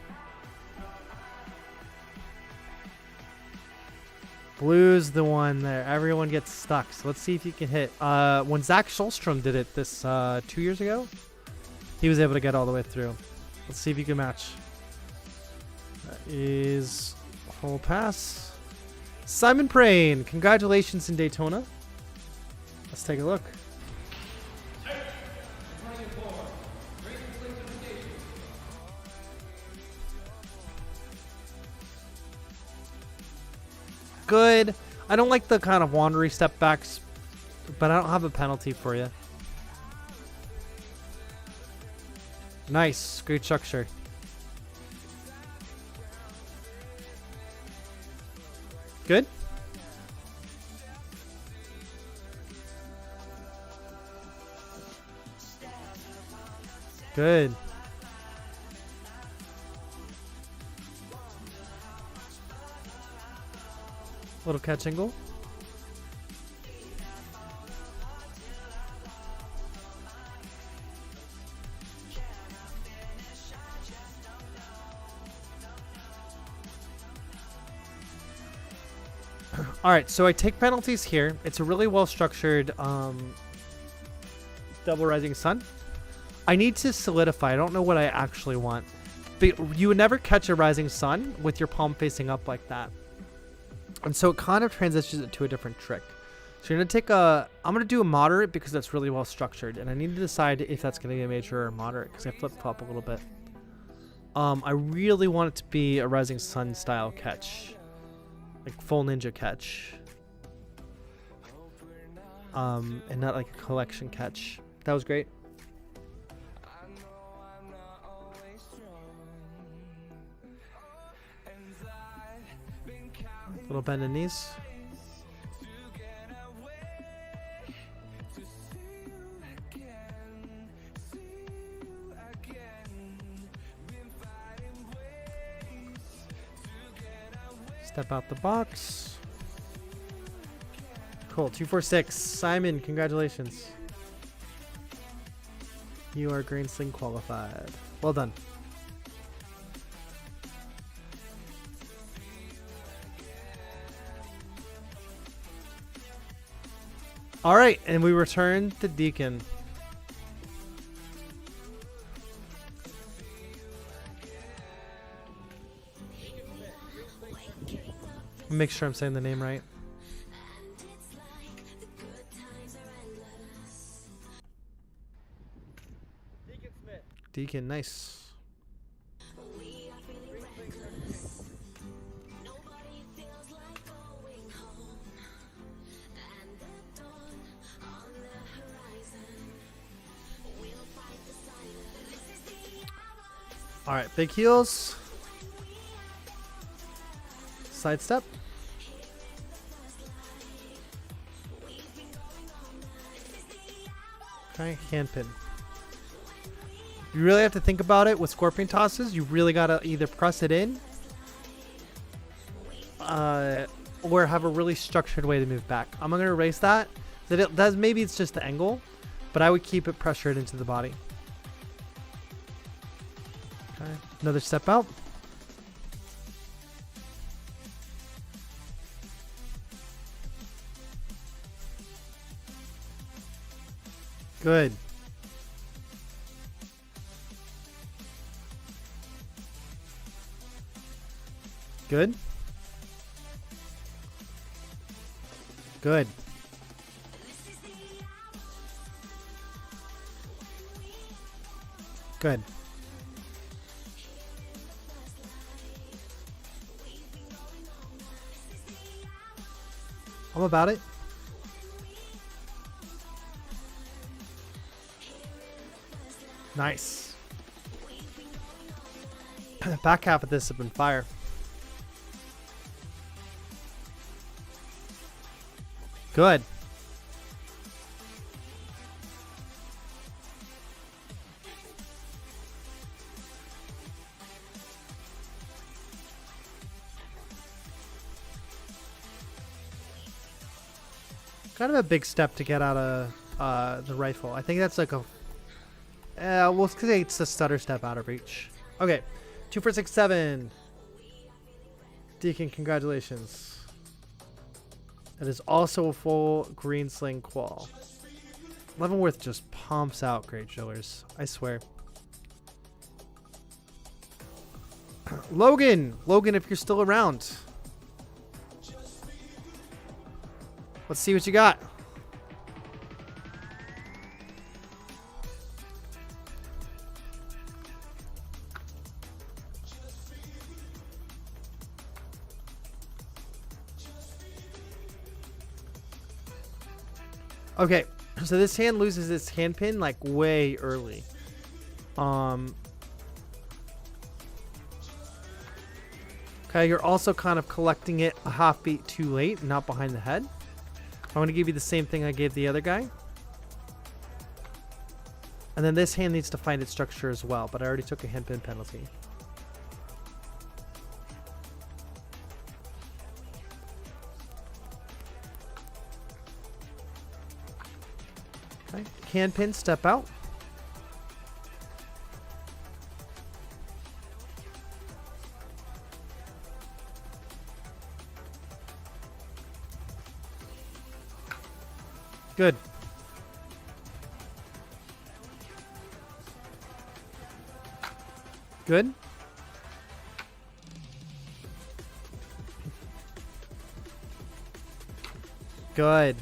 Blue's the one there. Everyone gets stuck. So let's see if you can hit. When Zach Schulstrom did it this 2 years ago, he was able to get all the way through. Let's see if you can match. That is whole pass. Simon Prain, congratulations in Daytona. Let's take a look. Good. I don't like the kind of wandery step backs, but I don't have a penalty for you. Nice. Great structure. Good. Good. Little catch angle. All right, so I take penalties here. It's a really well-structured double rising sun. I need to solidify. I don't know what I actually want. But you would never catch a rising sun with your palm facing up like that. And so it kind of transitions it to a different trick. So you're going to take I'm going to do a moderate because that's really well-structured. And I need to decide if that's going to be a major or moderate because I flip-flop a little bit. I really want it to be a rising sun style catch. Like full ninja catch. And not like a collection catch. That was great. Little bend in knees. Step out the box. Cool. 246. Simon, congratulations. You are green sling qualified. Well done. All right, and we return to Deacon. Make sure I'm saying the name right. Deacon Smith. Deacon, nice. All right, big heels. Side step. Okay, hand pin. You really have to think about it with scorpion tosses. You really gotta either press it in, or have a really structured way to move back. I'm gonna erase that. That it does. Maybe it's just the angle, but I would keep it pressured into the body. Okay, another step out. Good. Good. Good. Good. I'm about it. Nice. Back half of this have been fire. Good. Kind of a big step to get out of the rifle. I think that's like a... we'll say it's a stutter step out of reach. Okay. 2, 4, 6, 7. Deacon, congratulations. That is also a full green sling qual. Leavenworth just pumps out great drillers. I swear. Logan! Logan, if you're still around. Let's see what you got. Okay, so this hand loses its hand pin like way early. Okay, you're also kind of collecting it a half beat too late, not behind the head. I'm going to give you the same thing I gave the other guy. And then this hand needs to find its structure as well, but I already took a hand pin penalty. Okay, hand pin, step out. Good. Good. Good.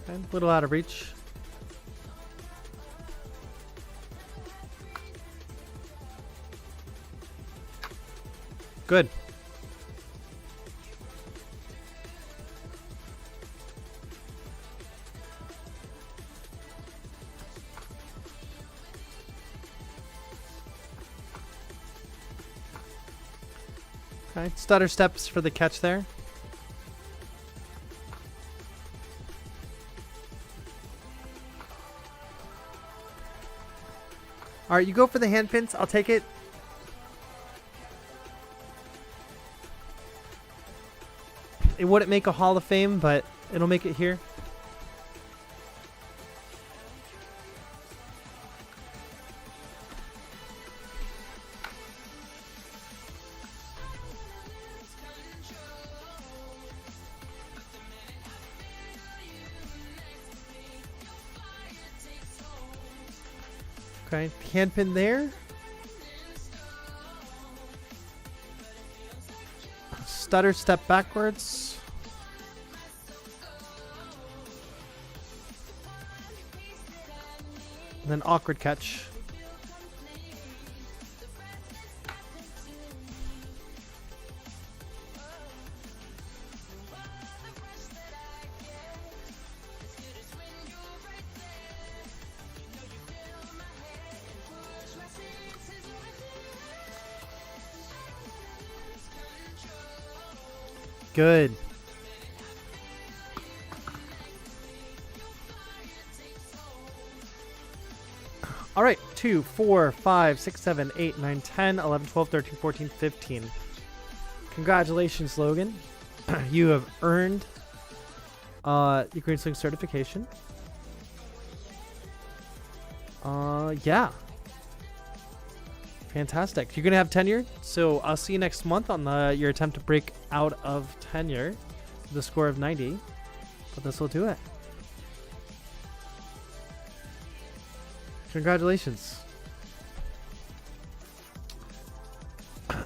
Okay, a little out of reach. Good. Okay, stutter steps for the catch there. All right, you go for the hand pins. I'll take it. It wouldn't make a Hall of Fame, but it'll make it here. Okay, hand pin there. Stutter step backwards. And then awkward catch. Good. All right, 2, 4, 5, 6, 7, 8, 9, 10, 11, 12, 13, 14, 15. Congratulations, Logan. You have earned your Green Sling certification. Yeah. Fantastic. You're going to have tenure, so I'll see you next month on your attempt to break out of tenure with a score of 90. But this will do it. Congratulations.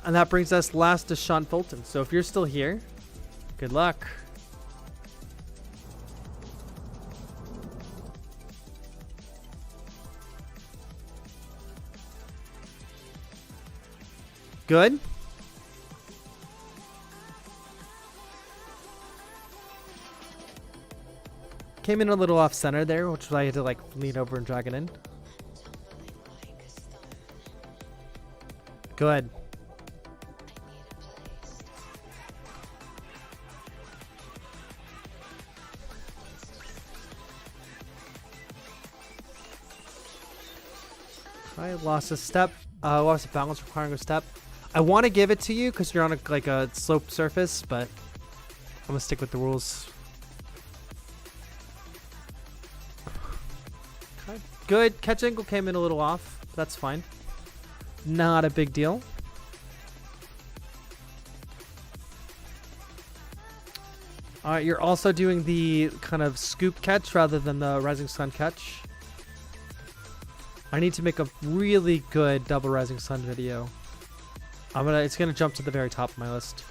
And that brings us last to Sean Fulton. So if you're still here, good luck. Good. Came in a little off center there, which I had to like lean over and drag it in. Good. I lost a step. Lost a balance requiring a step. I want to give it to you because you're on a sloped surface, but I'm gonna stick with the rules. Okay. Good. Catch angle came in a little off. That's fine. Not a big deal. All right, you're also doing the kind of scoop catch rather than the rising sun catch. I need to make a really good double rising sun video. It's gonna jump to the very top of my list.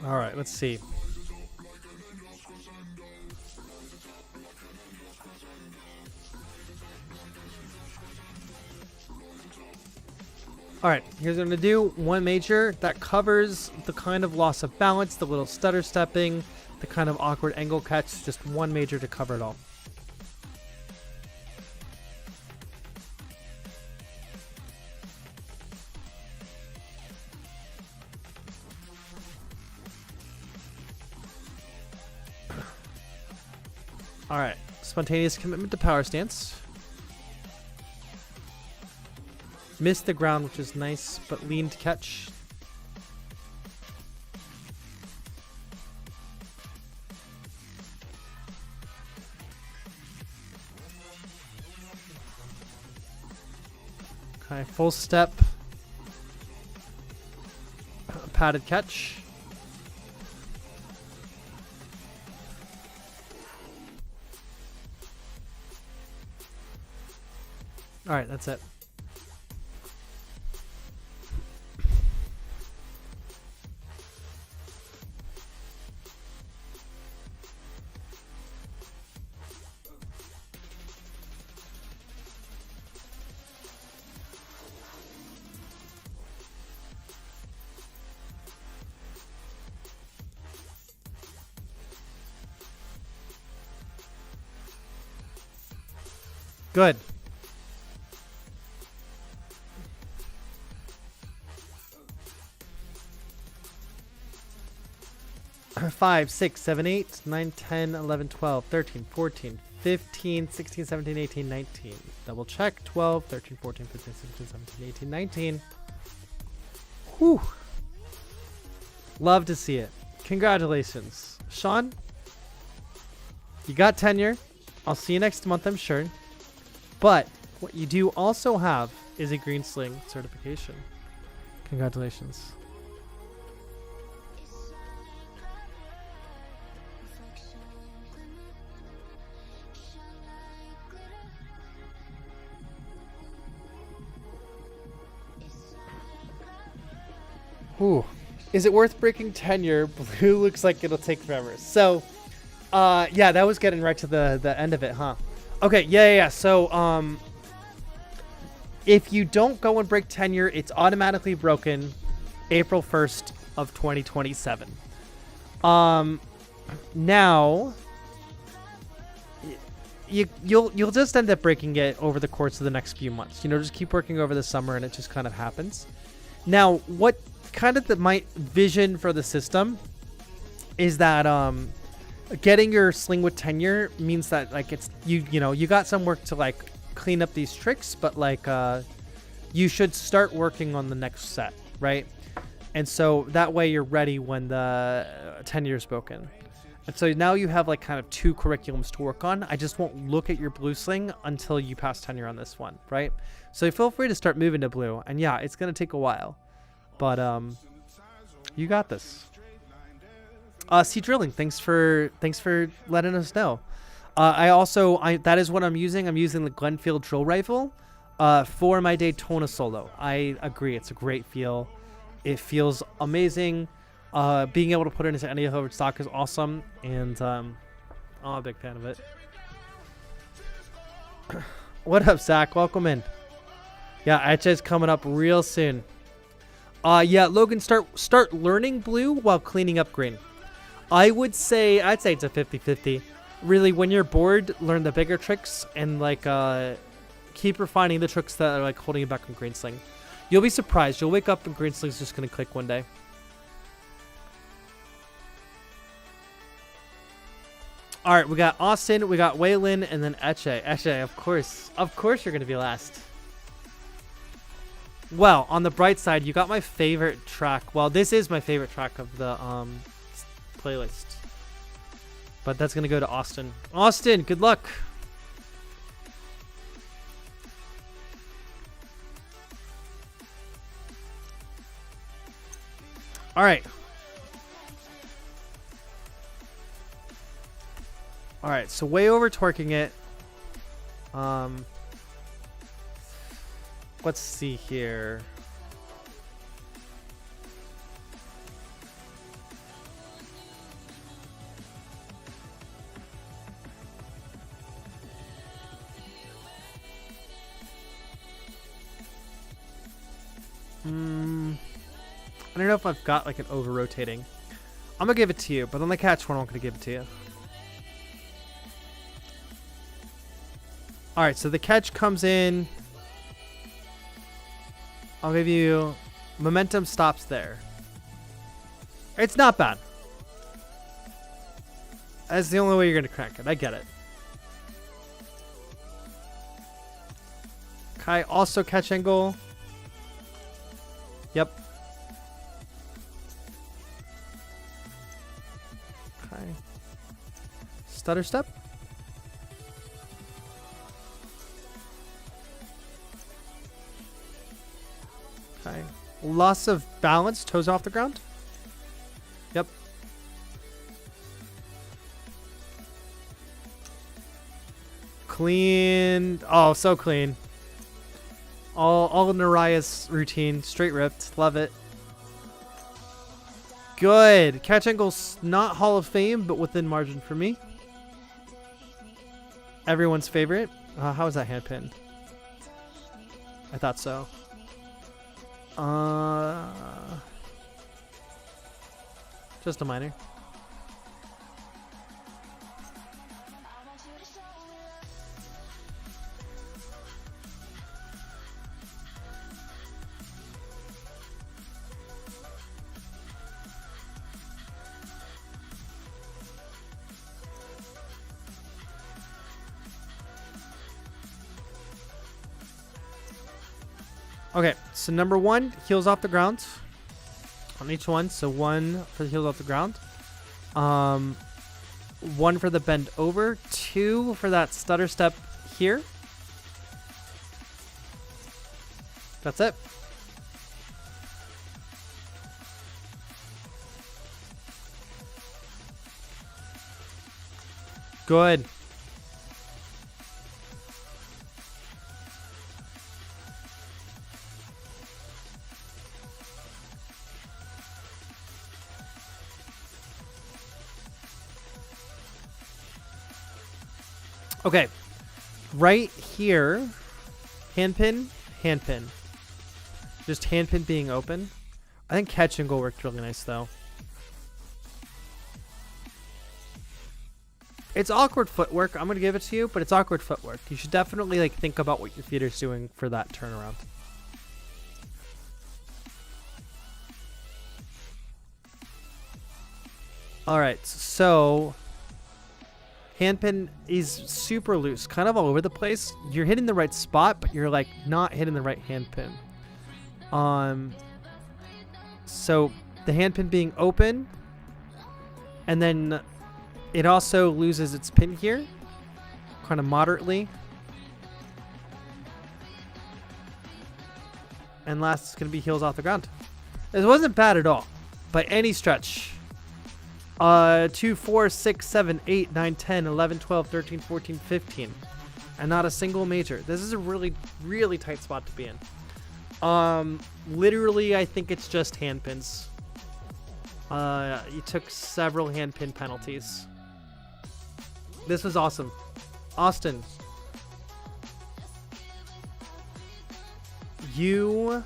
All right, let's see. All right, here's what I'm gonna do. One major that covers the kind of loss of balance, the little stutter stepping, the kind of awkward angle catch. Just one major to cover it all. All right, spontaneous commitment to power stance. Missed the ground, which is nice, but lean to catch. Okay, full step. Padded catch. All right, that's it. Good. 5, 6, 7, 8, 9, 10, 11, 12, 13, 14, 15, 16, 17, 18, 19. Double check. 12, 13, 14, 15, 16, 17, 18, 19. Whew. Love to see it. Congratulations. Sean, you got tenure. I'll see you next month, I'm sure. But what you do also have is a green sling certification. Congratulations. Ooh. Is it worth breaking tenure? Blue looks like it'll take forever. So, yeah, that was getting right to the end of it, huh? Okay, yeah. So, if you don't go and break tenure, it's automatically broken April 1st of 2027. Now, you'll just end up breaking it over the course of the next few months. You know, just keep working over the summer, and it just kind of happens. Now, what kind of my vision for the system is that getting your sling with tenure means that like it's you know you got some work to like clean up these tricks, but like you should start working on the next set, right? And so that way you're ready when the tenure is broken. And so now you have like kind of two curriculums to work on. I just won't look at your blue sling until you pass tenure on this one, right? So feel free to start moving to blue, and yeah, it's gonna take a while. But you got this. C Drilling, thanks for letting us know. That is what I'm using. I'm using the Glenfield drill rifle for my Daytona solo. I agree, it's a great feel. It feels amazing. Being able to put it into any hovered stock is awesome, and I'm a big fan of it. What up, Zach? Welcome in. Yeah, HA's coming up real soon. Yeah, Logan, start learning blue while cleaning up green. I'd say it's a 50-50. Really, when you're bored, learn the bigger tricks and like keep refining the tricks that are like holding you back on green sling. You'll be surprised. You'll wake up and green sling's just gonna click one day. All right, we got Austin, we got Waylon, and then Eche. Eche, of course you're gonna be last. Well, on the bright side, you got my favorite track. Well, this is my favorite track of the playlist. But that's going to go to Austin. Austin, good luck. All right. All right, so way over torquing it. Let's see here. I don't know if I've got like an over rotating. I'm gonna give it to you, but on the catch one, I'm gonna give it to you. All right, so the catch comes in. I'll give you momentum stops there. It's not bad. That's the only way you're going to crank it. I get it. Okay, also catch angle. Yep. Okay. Stutter step. Okay. Loss of balance, toes off the ground. Yep. Clean. Oh, so clean. All Naraya's routine, straight ripped. Love it. Good. Catch angle's not Hall of Fame, but within margin for me. Everyone's favorite. How was that hand pinned? I thought so. Just a minor. Okay, so number 1, heels off the ground on each one. So 1 for the heels off the ground. 1 for the bend over. 2 for that stutter step here. That's it. Good. Okay, right here, handpin, handpin. Just handpin being open. I think catch and go worked really nice though. It's awkward footwork. I'm gonna give it to you, but it's awkward footwork. You should definitely like think about what your feet are doing for that turnaround. All right, so handpin is super loose, kind of all over the place. You're hitting the right spot, but you're like not hitting the right handpin. So the handpin being open, and then it also loses its pin here, kind of moderately. And last is going to be heels off the ground. This wasn't bad at all, by any stretch. 2, 4, 6, 7, 8, 9, 10, 11, 12, 13, 14, 15. And not a single major. This is a really, really tight spot to be in. Literally, I think it's just handpins. You took several handpin penalties. This was awesome. Austin, you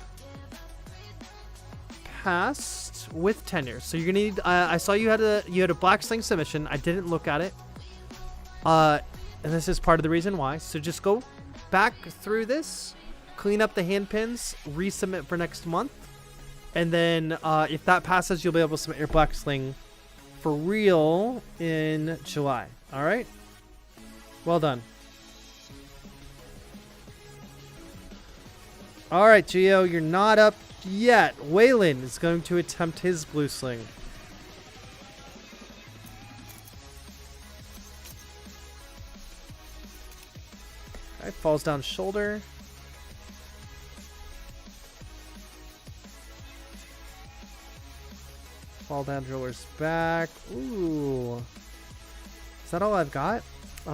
passed with tenure. So you're gonna need. I saw you had a black sling submission. I didn't look at it. And this is part of the reason why. So just go back through this, clean up the hand pins, resubmit for next month, and then if that passes, you'll be able to submit your black sling for real in July. All right. Well done. All right, Gio, you're not up yet. Waylon is going to attempt his blue sling. All right, falls down shoulder. Fall down driller's back. Ooh. Is that all I've got? What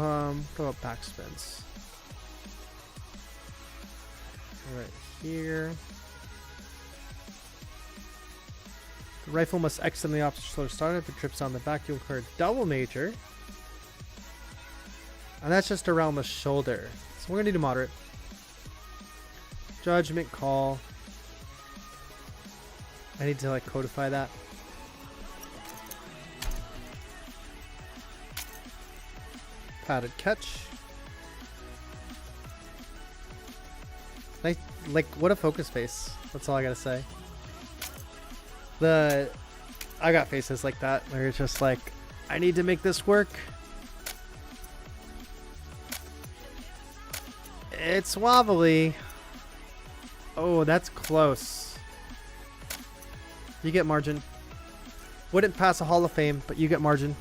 about backspins? Right here. The rifle must exit the opposite slow start. If it trips on the back, you'll incur a double major. And that's just around the shoulder. So we're going to do moderate. Judgment call. I need to like codify that. Padded catch. Nice, like what a focus face. That's all I gotta say. I got faces like that where it's just like, I need to make this work. It's wobbly. Oh, that's close. You get margin. Wouldn't pass a Hall of Fame, but you get margin.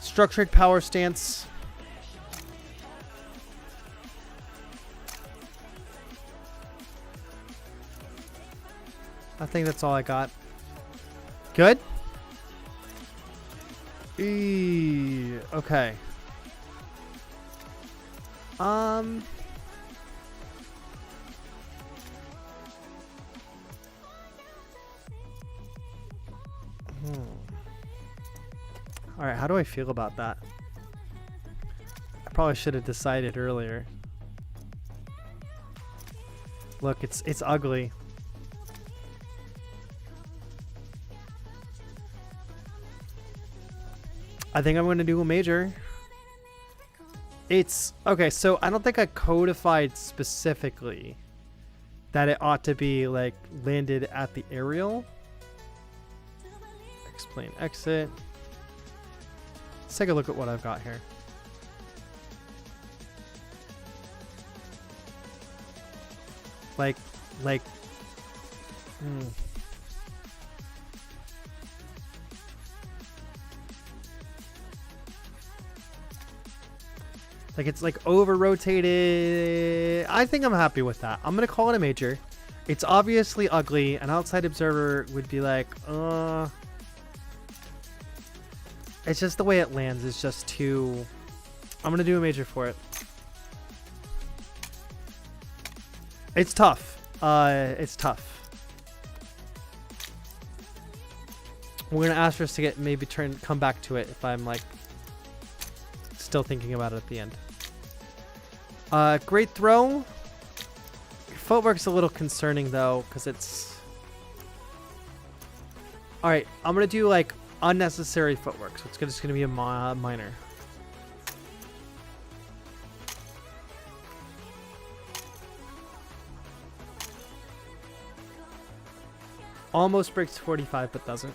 Structured power stance. I think that's all I got. Good? Okay. Alright, how do I feel about that? I probably should have decided earlier. Look, it's ugly. I think I'm going to do a major. It's okay, so I don't think I codified specifically that it ought to be like landed at the aerial. Cross-plane exit. Let's take a look at what I've got here. Like, Like it's like over rotated. I think I'm happy with that. I'm gonna call it a major. It's obviously ugly. An outside observer would be like, it's just the way it lands is just too. I'm gonna do a major for it. It's tough. It's tough. We're gonna ask for us to get maybe come back to it if I'm like still thinking about it at the end. Great throw. Your footwork's a little concerning though, because it's. All right, I'm gonna do like unnecessary footwork, so it's just gonna be a minor. Almost breaks 45, but doesn't.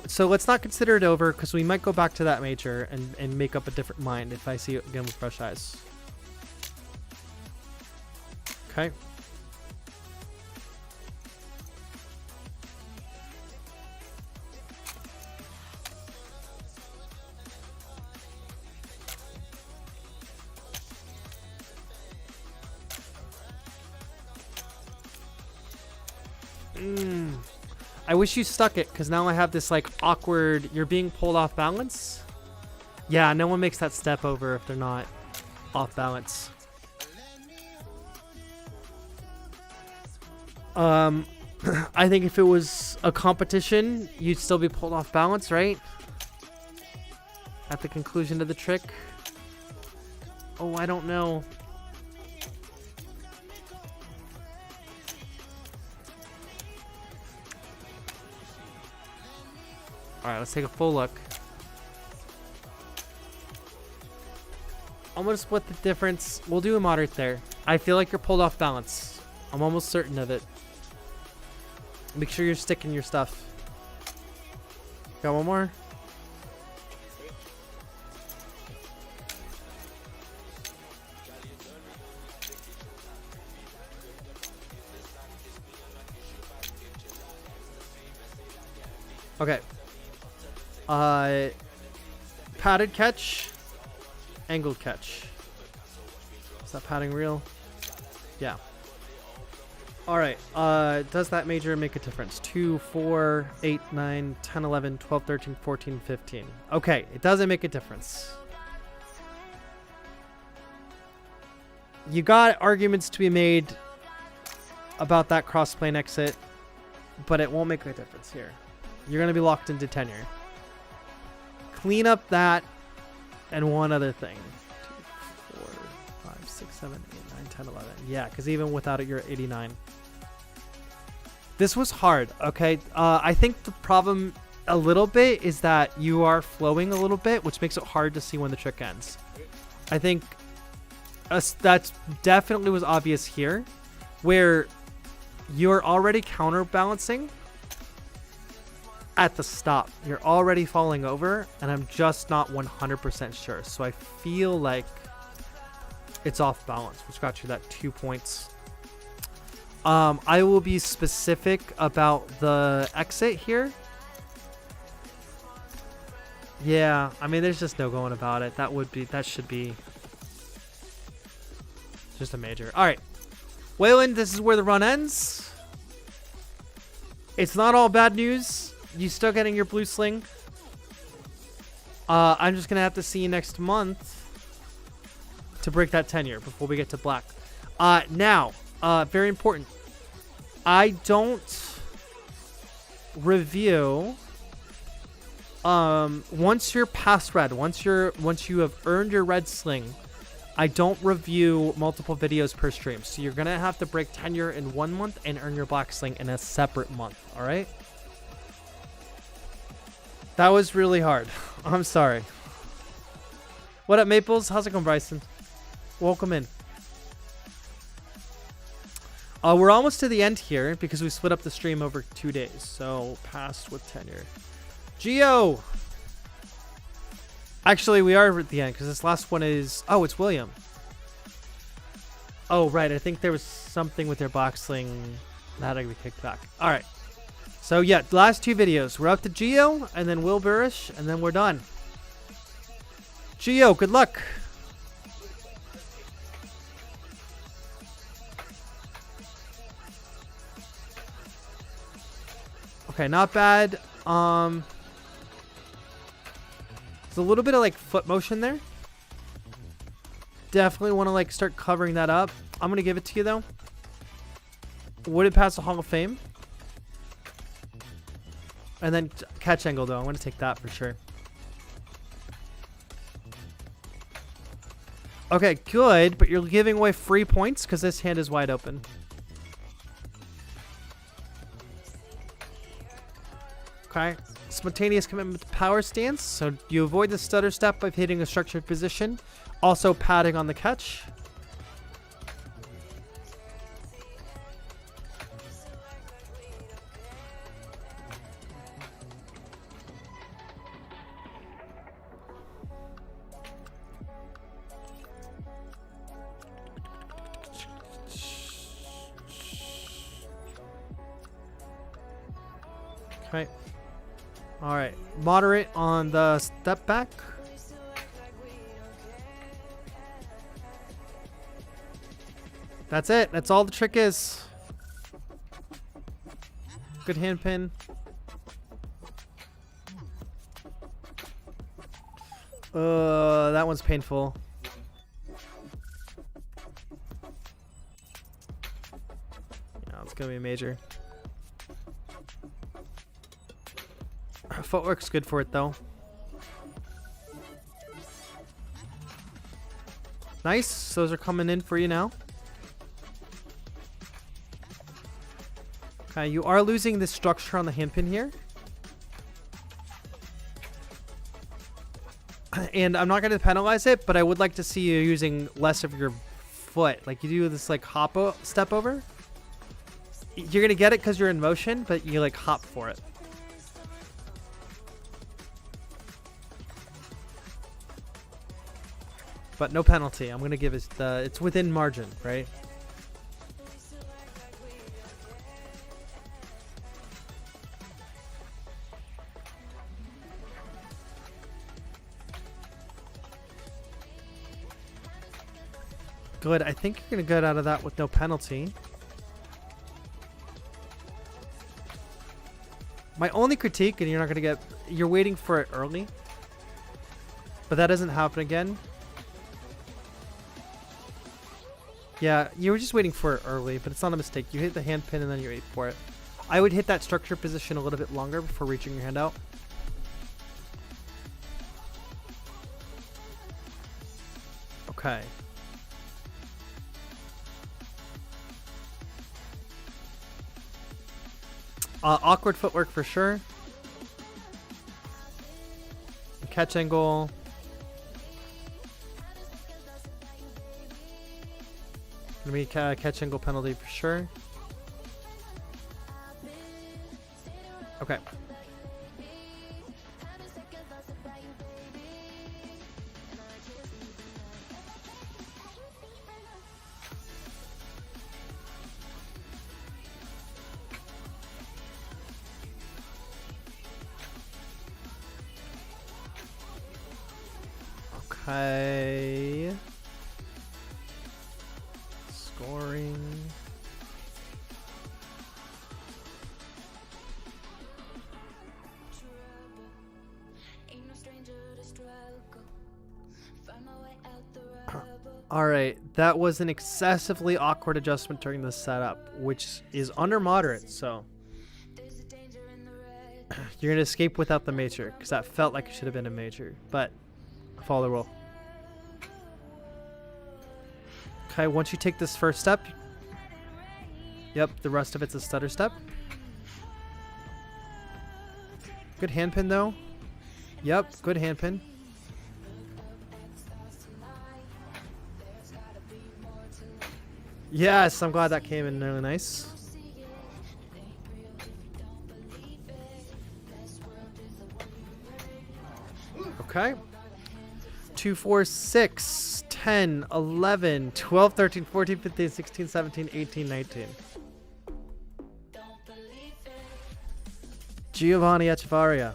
So let's not consider it over because we might go back to that major and make up a different mind if I see it again with fresh eyes. Okay. I wish you stuck it, because now I have this like awkward, you're being pulled off balance. Yeah, no one makes that step over if they're not off balance. I think if it was a competition, you'd still be pulled off balance, right? At the conclusion of the trick. Oh, I don't know. Alright, let's take a full look. I'm gonna split the difference. We'll do a moderate there. I feel like you're pulled off balance. I'm almost certain of it. Make sure you're sticking your stuff. Got one more? Okay. Padded catch, angled catch. Is that padding real? Yeah. All right. Does that major make a difference? 2, 4, 8, 9, 10, 11, 12, 13, 14, 15. Okay, it doesn't make a difference. You got arguments to be made about that cross-plane exit, but it won't make a difference here. You're going to be locked into tenure. Clean up that and one other thing. 2, 4, 5, 6, 7, 8, 9, 10, 11. Yeah, because even without it, you're at 89. This was hard, okay? I think the problem a little bit is that you are flowing a little bit, which makes it hard to see when the trick ends. I think that definitely was obvious here, where you're already counterbalancing at the stop. You're already falling over, and I'm just not 100% sure. So I feel like it's off balance, which got you that 2 points. I will be specific about the exit here. Yeah, I mean, there's just no going about it. That should be just a major. All right, Waylon, this is where the run ends. It's not all bad news. You still getting your blue sling. I'm just gonna have to see you next month to break that tenure before we get to black. Now, very important. I don't review. Once you're past red, once you have earned your red sling, I don't review multiple videos per stream. So you're gonna have to break tenure in 1 month and earn your black sling in a separate month. All right. That was really hard. I'm sorry. What up, Maples? How's it going, Bryson? Welcome in. We're almost to the end here because we split up the stream over 2 days. So, passed with tenure. Geo! Actually, we are at the end because this last one is... Oh, it's William. Oh, right. I think there was something with their box sling that had to be kicked back. All right. So, yeah, the last 2 videos. We're up to Geo and then Will Burish, and then we're done. Geo, good luck. Okay, not bad. There's a little bit of like foot motion there. Definitely want to like start covering that up. I'm gonna give it to you though. Would it pass the Hall of Fame? And then catch angle though. I'm gonna take that for sure. Okay, good, but you're giving away free points because this hand is wide open. Okay, spontaneous commitment to power stance. So you avoid the stutter step by hitting a structured position. Also padding on the catch. Okay. All right, moderate on the step back. That's it. That's all the trick is. Good hand pin. That one's painful. Yeah, it's gonna be major. Footwork's good for it though. Nice. Those are coming in for you now. Okay, you are losing this structure on the handpin here. And I'm not going to penalize it, but I would like to see you using less of your foot. Like you do this like step over. You're going to get it because you're in motion, but you like hop for it. But no penalty. I'm going to give it it's within margin, right? Good. I think you're going to get out of that with no penalty. My only critique, and you're not going to get... You're waiting for it early. But that doesn't happen again. Yeah, you were just waiting for it early, but it's not a mistake. You hit the hand pin and then you wait for it. I would hit that structure position a little bit longer before reaching your hand out. Okay. Awkward footwork for sure. Catch angle. Gonna be a catch angle penalty for sure. Okay. Okay. Scoring. Alright, that was an excessively awkward adjustment during the setup, which is under moderate, so you're going to escape without the major, because that felt like it should have been a major, but follow the rule. Okay, once you take this first step, yep, the rest of it's a stutter step. Good hand pin though. Yep, good hand pin. Yes, I'm glad that came in really nice. Okay. 2, 4, 6, 10, 11, 12, 13, 14, 15, 16, 17, 18, 19. Giovanni Echevarria.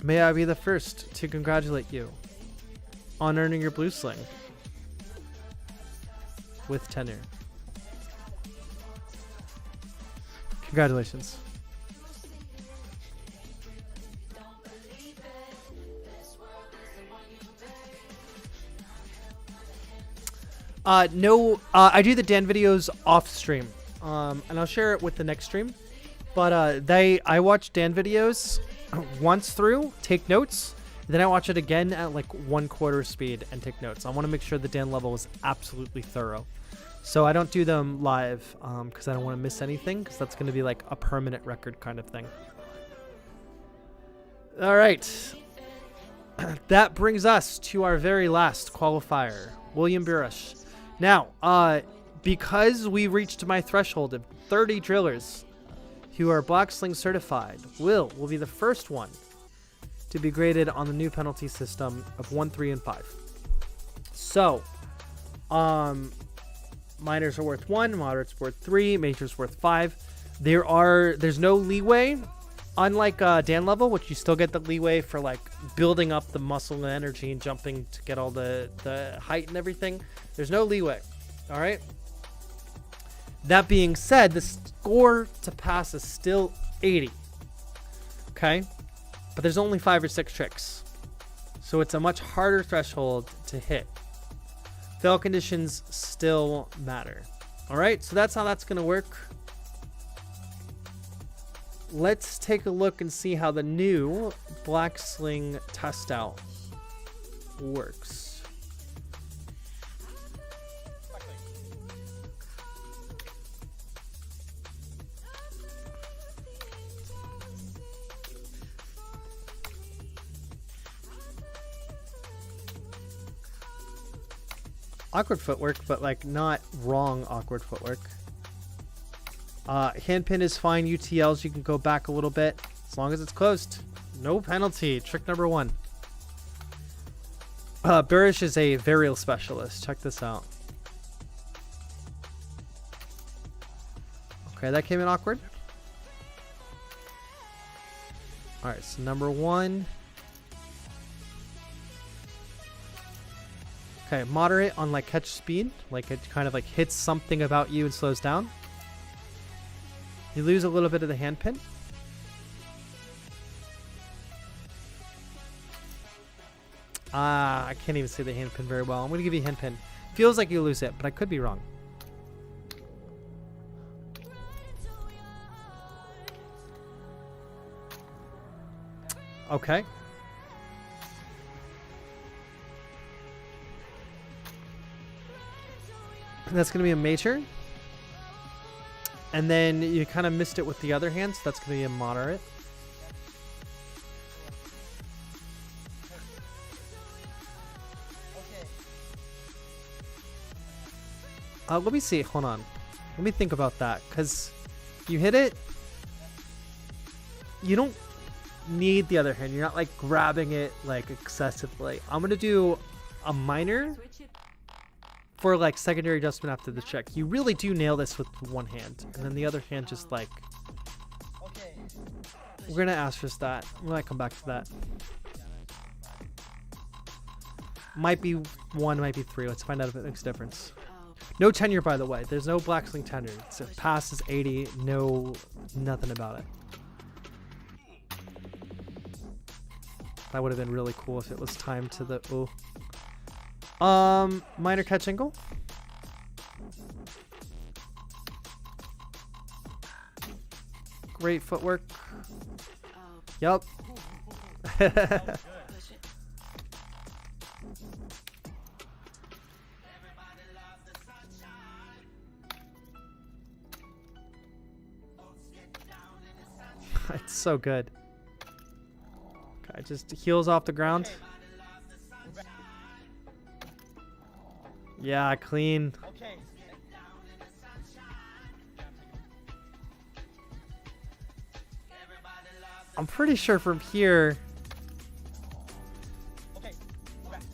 May I be the first to congratulate you on earning your blue sling with tenure. Congratulations. No, I do the Dan videos off stream, and I'll share it with the next stream. But I watch Dan videos once through, take notes, then I watch it again at like 1/4 speed and take notes. I want to make sure the Dan level is absolutely thorough. So I don't do them live because I don't want to miss anything, because that's going to be like a permanent record kind of thing. All right. That brings us to our very last qualifier, William Burish. Now, because we reached my threshold of 30 drillers who are black sling certified, Will be the first one to be graded on the new penalty system of 1, 3, and 5. So, minors are worth 1, moderates worth 3, majors worth 5. There's no leeway, unlike Dan level, which you still get the leeway for like building up the muscle and energy and jumping to get all the height and everything. There's no leeway. All right. That being said, the score to pass is still 80. Okay. But there's only 5 or 6 tricks. So it's a much harder threshold to hit. Fail conditions still matter. All right. So that's how that's going to work. Let's take a look and see how the new black sling test out works. Awkward footwork, but like not wrong awkward footwork. Handpin is fine. UTLs, you can go back a little bit as long as it's closed. No penalty. Trick number 1. Burish is a varial specialist. Check this out. Okay, that came in awkward. All right, so number 1. Okay, moderate on like catch speed, like it kind of like hits something about you and slows down. You lose a little bit of the hand pin. I can't even see the hand pin very well. I'm going to give you a hand pin. Feels like you lose it, but I could be wrong. Okay. That's going to be a major. And then you kind of missed it with the other hand, so that's going to be a moderate. Let me see. Hold on. Let me think about that. Because you hit it. You don't need the other hand. You're not like grabbing it like excessively. I'm going to do a minor for like secondary adjustment after the check. You really do nail this with one hand, and then the other hand just like, we're gonna asterisk that. We might come back to that. Might be 1, might be 3. Let's find out if it makes a difference. No tenure, by the way. There's no black sling tenure. So it passes 80. No, nothing about it. That would have been really cool if it was timed to the ooh. Minor catch angle. Great footwork. Yup. It's so good. Okay, just heels off the ground. Yeah, clean. I'm pretty sure from here.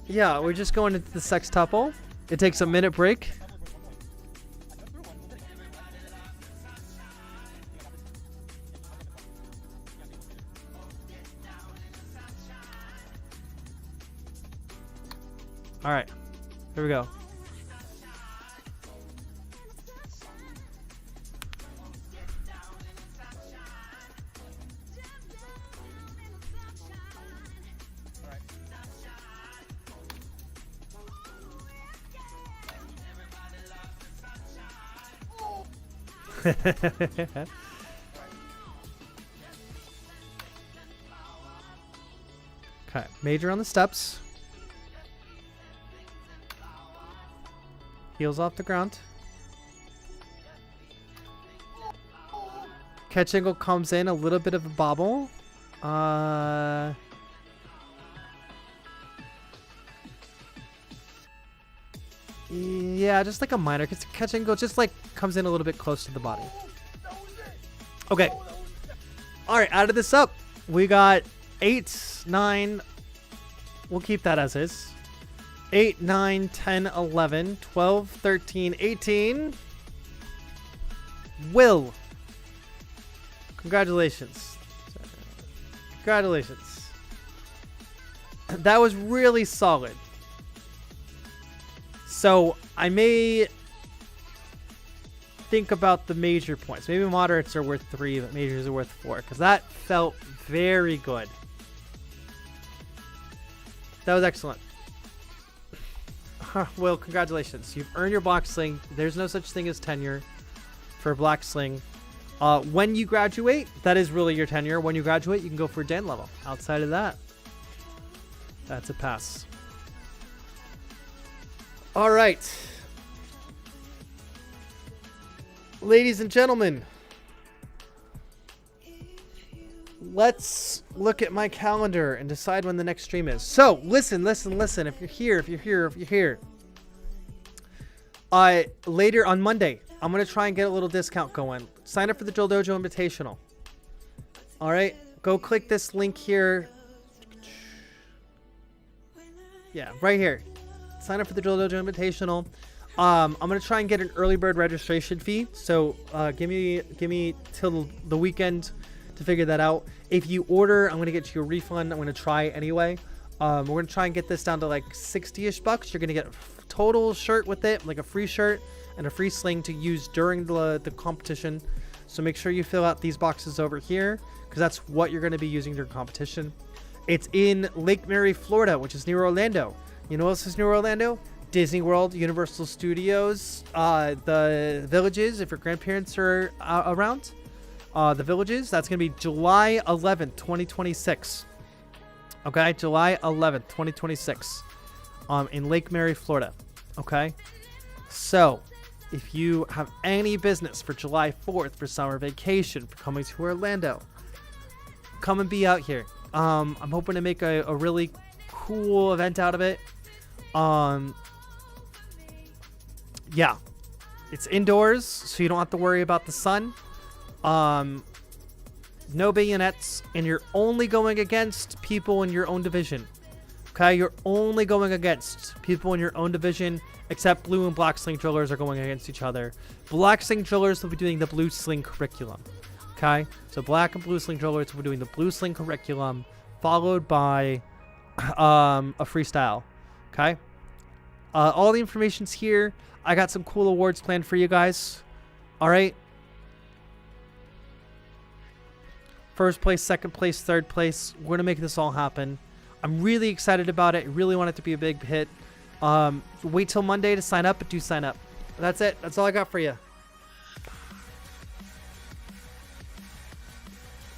Yeah, we're just going into the sextuple. It takes a minute break. All right, here we go. Okay, major on the steps. Heels off the ground. Catch angle comes in, a little bit of a bobble. Yeah, just like a minor catch angle, just like comes in a little bit close to the body. Okay. All right, out of this up, we got 8, 9. We'll keep that as is. 8, 9, 10, 11, 12, 13, 18. Will. Congratulations. Congratulations. That was really solid. So I may think about the major points. Maybe moderates are worth 3, but majors are worth 4. Because that felt very good. That was excellent. Well, congratulations. You've earned your black sling. There's no such thing as tenure for a black sling. When you graduate, that is really your tenure. When you graduate, you can go for a Dan level. Outside of that, that's a pass. All right. Ladies and gentlemen, let's look at my calendar and decide when the next stream is. So, listen. If you're here. Later on Monday, I'm going to try and get a little discount going. Sign up for the Drill Dojo Invitational. All right. Go click this link here. Yeah, right here. Sign up for the Drill Dojo Invitational. I'm going to try and get an early bird registration fee. So, give me till the weekend to figure that out. If you order, I'm going to get you a refund. I'm going to try anyway. We're going to try and get this down to like 60-ish bucks. You're going to get a total shirt with it, like a free shirt and a free sling to use during the competition. So make sure you fill out these boxes over here because that's what you're going to be using during competition. It's in Lake Mary, Florida, which is near Orlando. You know what else is near Orlando? Disney World, Universal Studios, the Villages, if your grandparents are around. The Villages, that's going to be July 11th, 2026. Okay, July 11th, 2026. In Lake Mary, Florida. Okay? So, if you have any business for July 4th, for summer vacation, for coming to Orlando, come and be out here. I'm hoping to make a really cool event out of it. Yeah. It's indoors, so you don't have to worry about the sun. No bayonets, and you're only going against people in your own division. Okay, you're only going against people in your own division, except blue and black sling drillers are going against each other. Black sling drillers will be doing the blue sling curriculum. Okay, so black and blue sling drillers will be doing the blue sling curriculum, followed by a freestyle. Okay, all the information's here. I got some cool awards planned for you guys. All right. First place, second place, third place. We're going to make this all happen. I'm really excited about it. I really want it to be a big hit. Wait till Monday to sign up, but do sign up. That's it. That's all I got for you.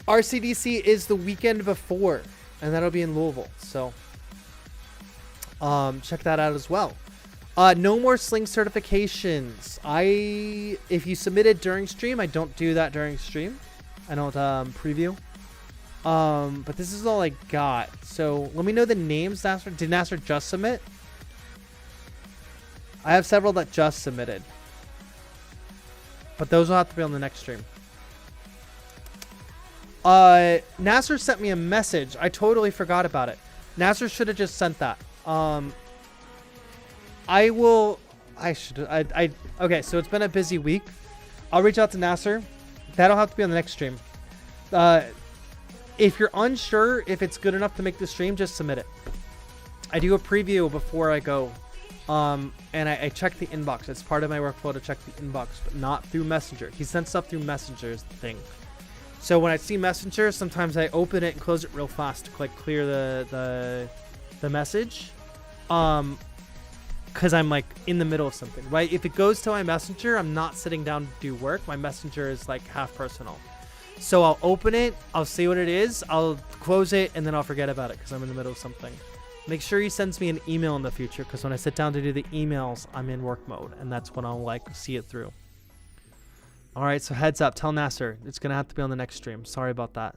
RCDC is the weekend before, and that'll be in Louisville. So check that out as well. No more sling certifications. If you submitted during stream, I don't do that during stream. I don't preview. But this is all I got. So let me know the names. Did Nasser just submit? I have several that just submitted. But those will have to be on the next stream. Nasser sent me a message. I totally forgot about it. Nasser should have just sent that. Okay, so it's been a busy week. I'll reach out to Nasser. That'll have to be on the next stream. If you're unsure if it's good enough to make the stream, just submit it. I do a preview before I go. And I check the inbox. It's part of my workflow to check the inbox, but not through Messenger. He sent stuff through Messenger's thing. So when I see Messenger, sometimes I open it and close it real fast to clear the message. Because I'm like in the middle of something, right? If it goes to my Messenger, I'm not sitting down to do work. My Messenger is like half personal. So I'll open it, I'll see what it is, I'll close it, and then I'll forget about it because I'm in the middle of something. Make sure he sends me an email in the future, because when I sit down to do the emails, I'm in work mode, and that's when I'll like see it through. All right, so heads up, tell Nasser it's gonna have to be on the next stream. Sorry about that.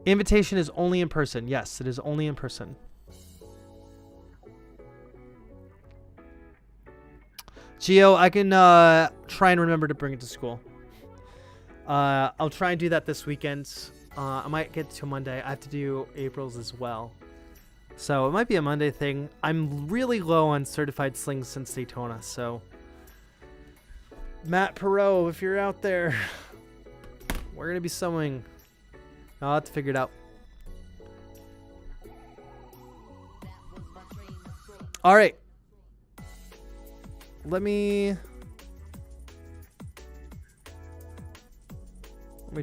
Invitation is only in person. Yes, it is only in person. Gio, I can try and remember to bring it to school. I'll try and do that this weekend. I might get to Monday. I have to do April's as well. So it might be a Monday thing. I'm really low on certified slings since Daytona, so... Matt Perot, if you're out there, we're going to be sewing. I'll have to figure it out. All right. Let me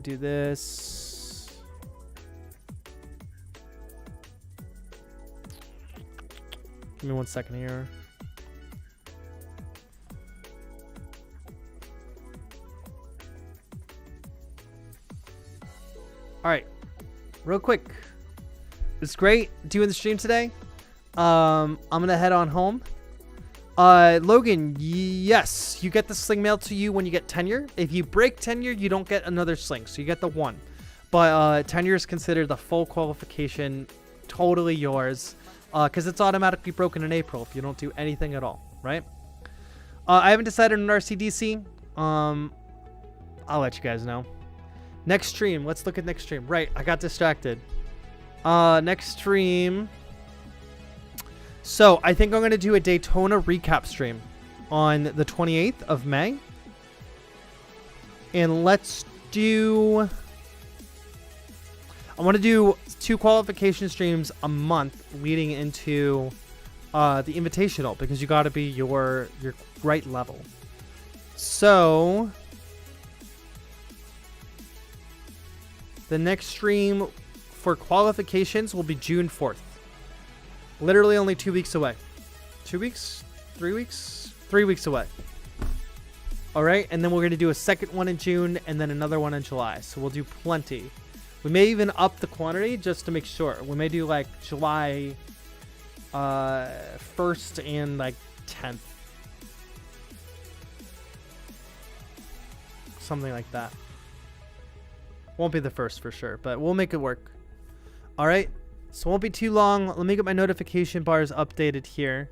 do this. Give me 1 second here. All right, real quick. It's great doing the stream today. I'm gonna head on home. Logan, yes, you get the sling mailed to you when you get tenure. If you break tenure, you don't get another sling, so you get the one. But tenure is considered the full qualification, totally yours, because it's automatically broken in April if you don't do anything at all, right? I haven't decided on RCDC. I'll let you guys know. Next stream, let's look at next stream. Right, I got distracted. Next stream... So, I think I'm going to do a Daytona recap stream on the 28th of May. And let's do... I want to do 2 qualification streams a month leading into the Invitational, because you got to be your right level. So, the next stream for qualifications will be June 4th. Literally only 2 weeks away. 2 weeks? 3 weeks? 3 weeks away. All right, and then we're going to do a second one in June and then another one in July. So we'll do plenty. We may even up the quantity just to make sure. We may do like July 1st and like 10th. Something like that. Won't be the 1st for sure, but we'll make it work. All right. So it won't be too long. Let me get my notification bars updated here.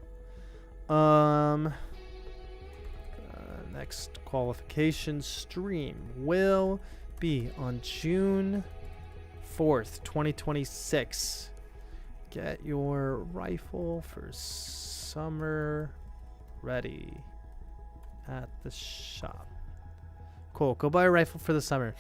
Next qualification stream will be on June 4th, 2026. Get your rifle for summer ready at the shop. Cool. Go buy a rifle for the summer.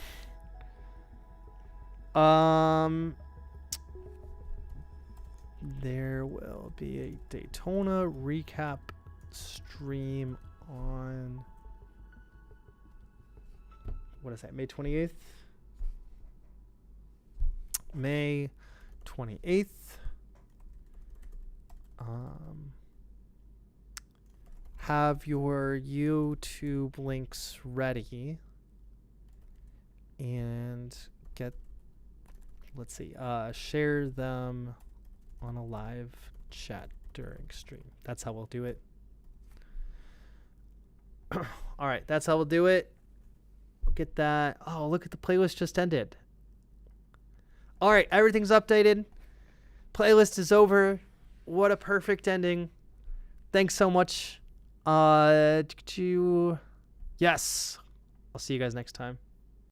There will be a Daytona recap stream on, what is that, May 28th? May 28th. Have your YouTube links ready and get, let's see, share them on a live chat during stream. That's how we'll do it. All right, that's how we'll do it. We'll get that. Oh, look at the playlist just ended. All right, everything's updated. Playlist is over. What a perfect ending. Thanks so much. Yes. I'll see you guys next time.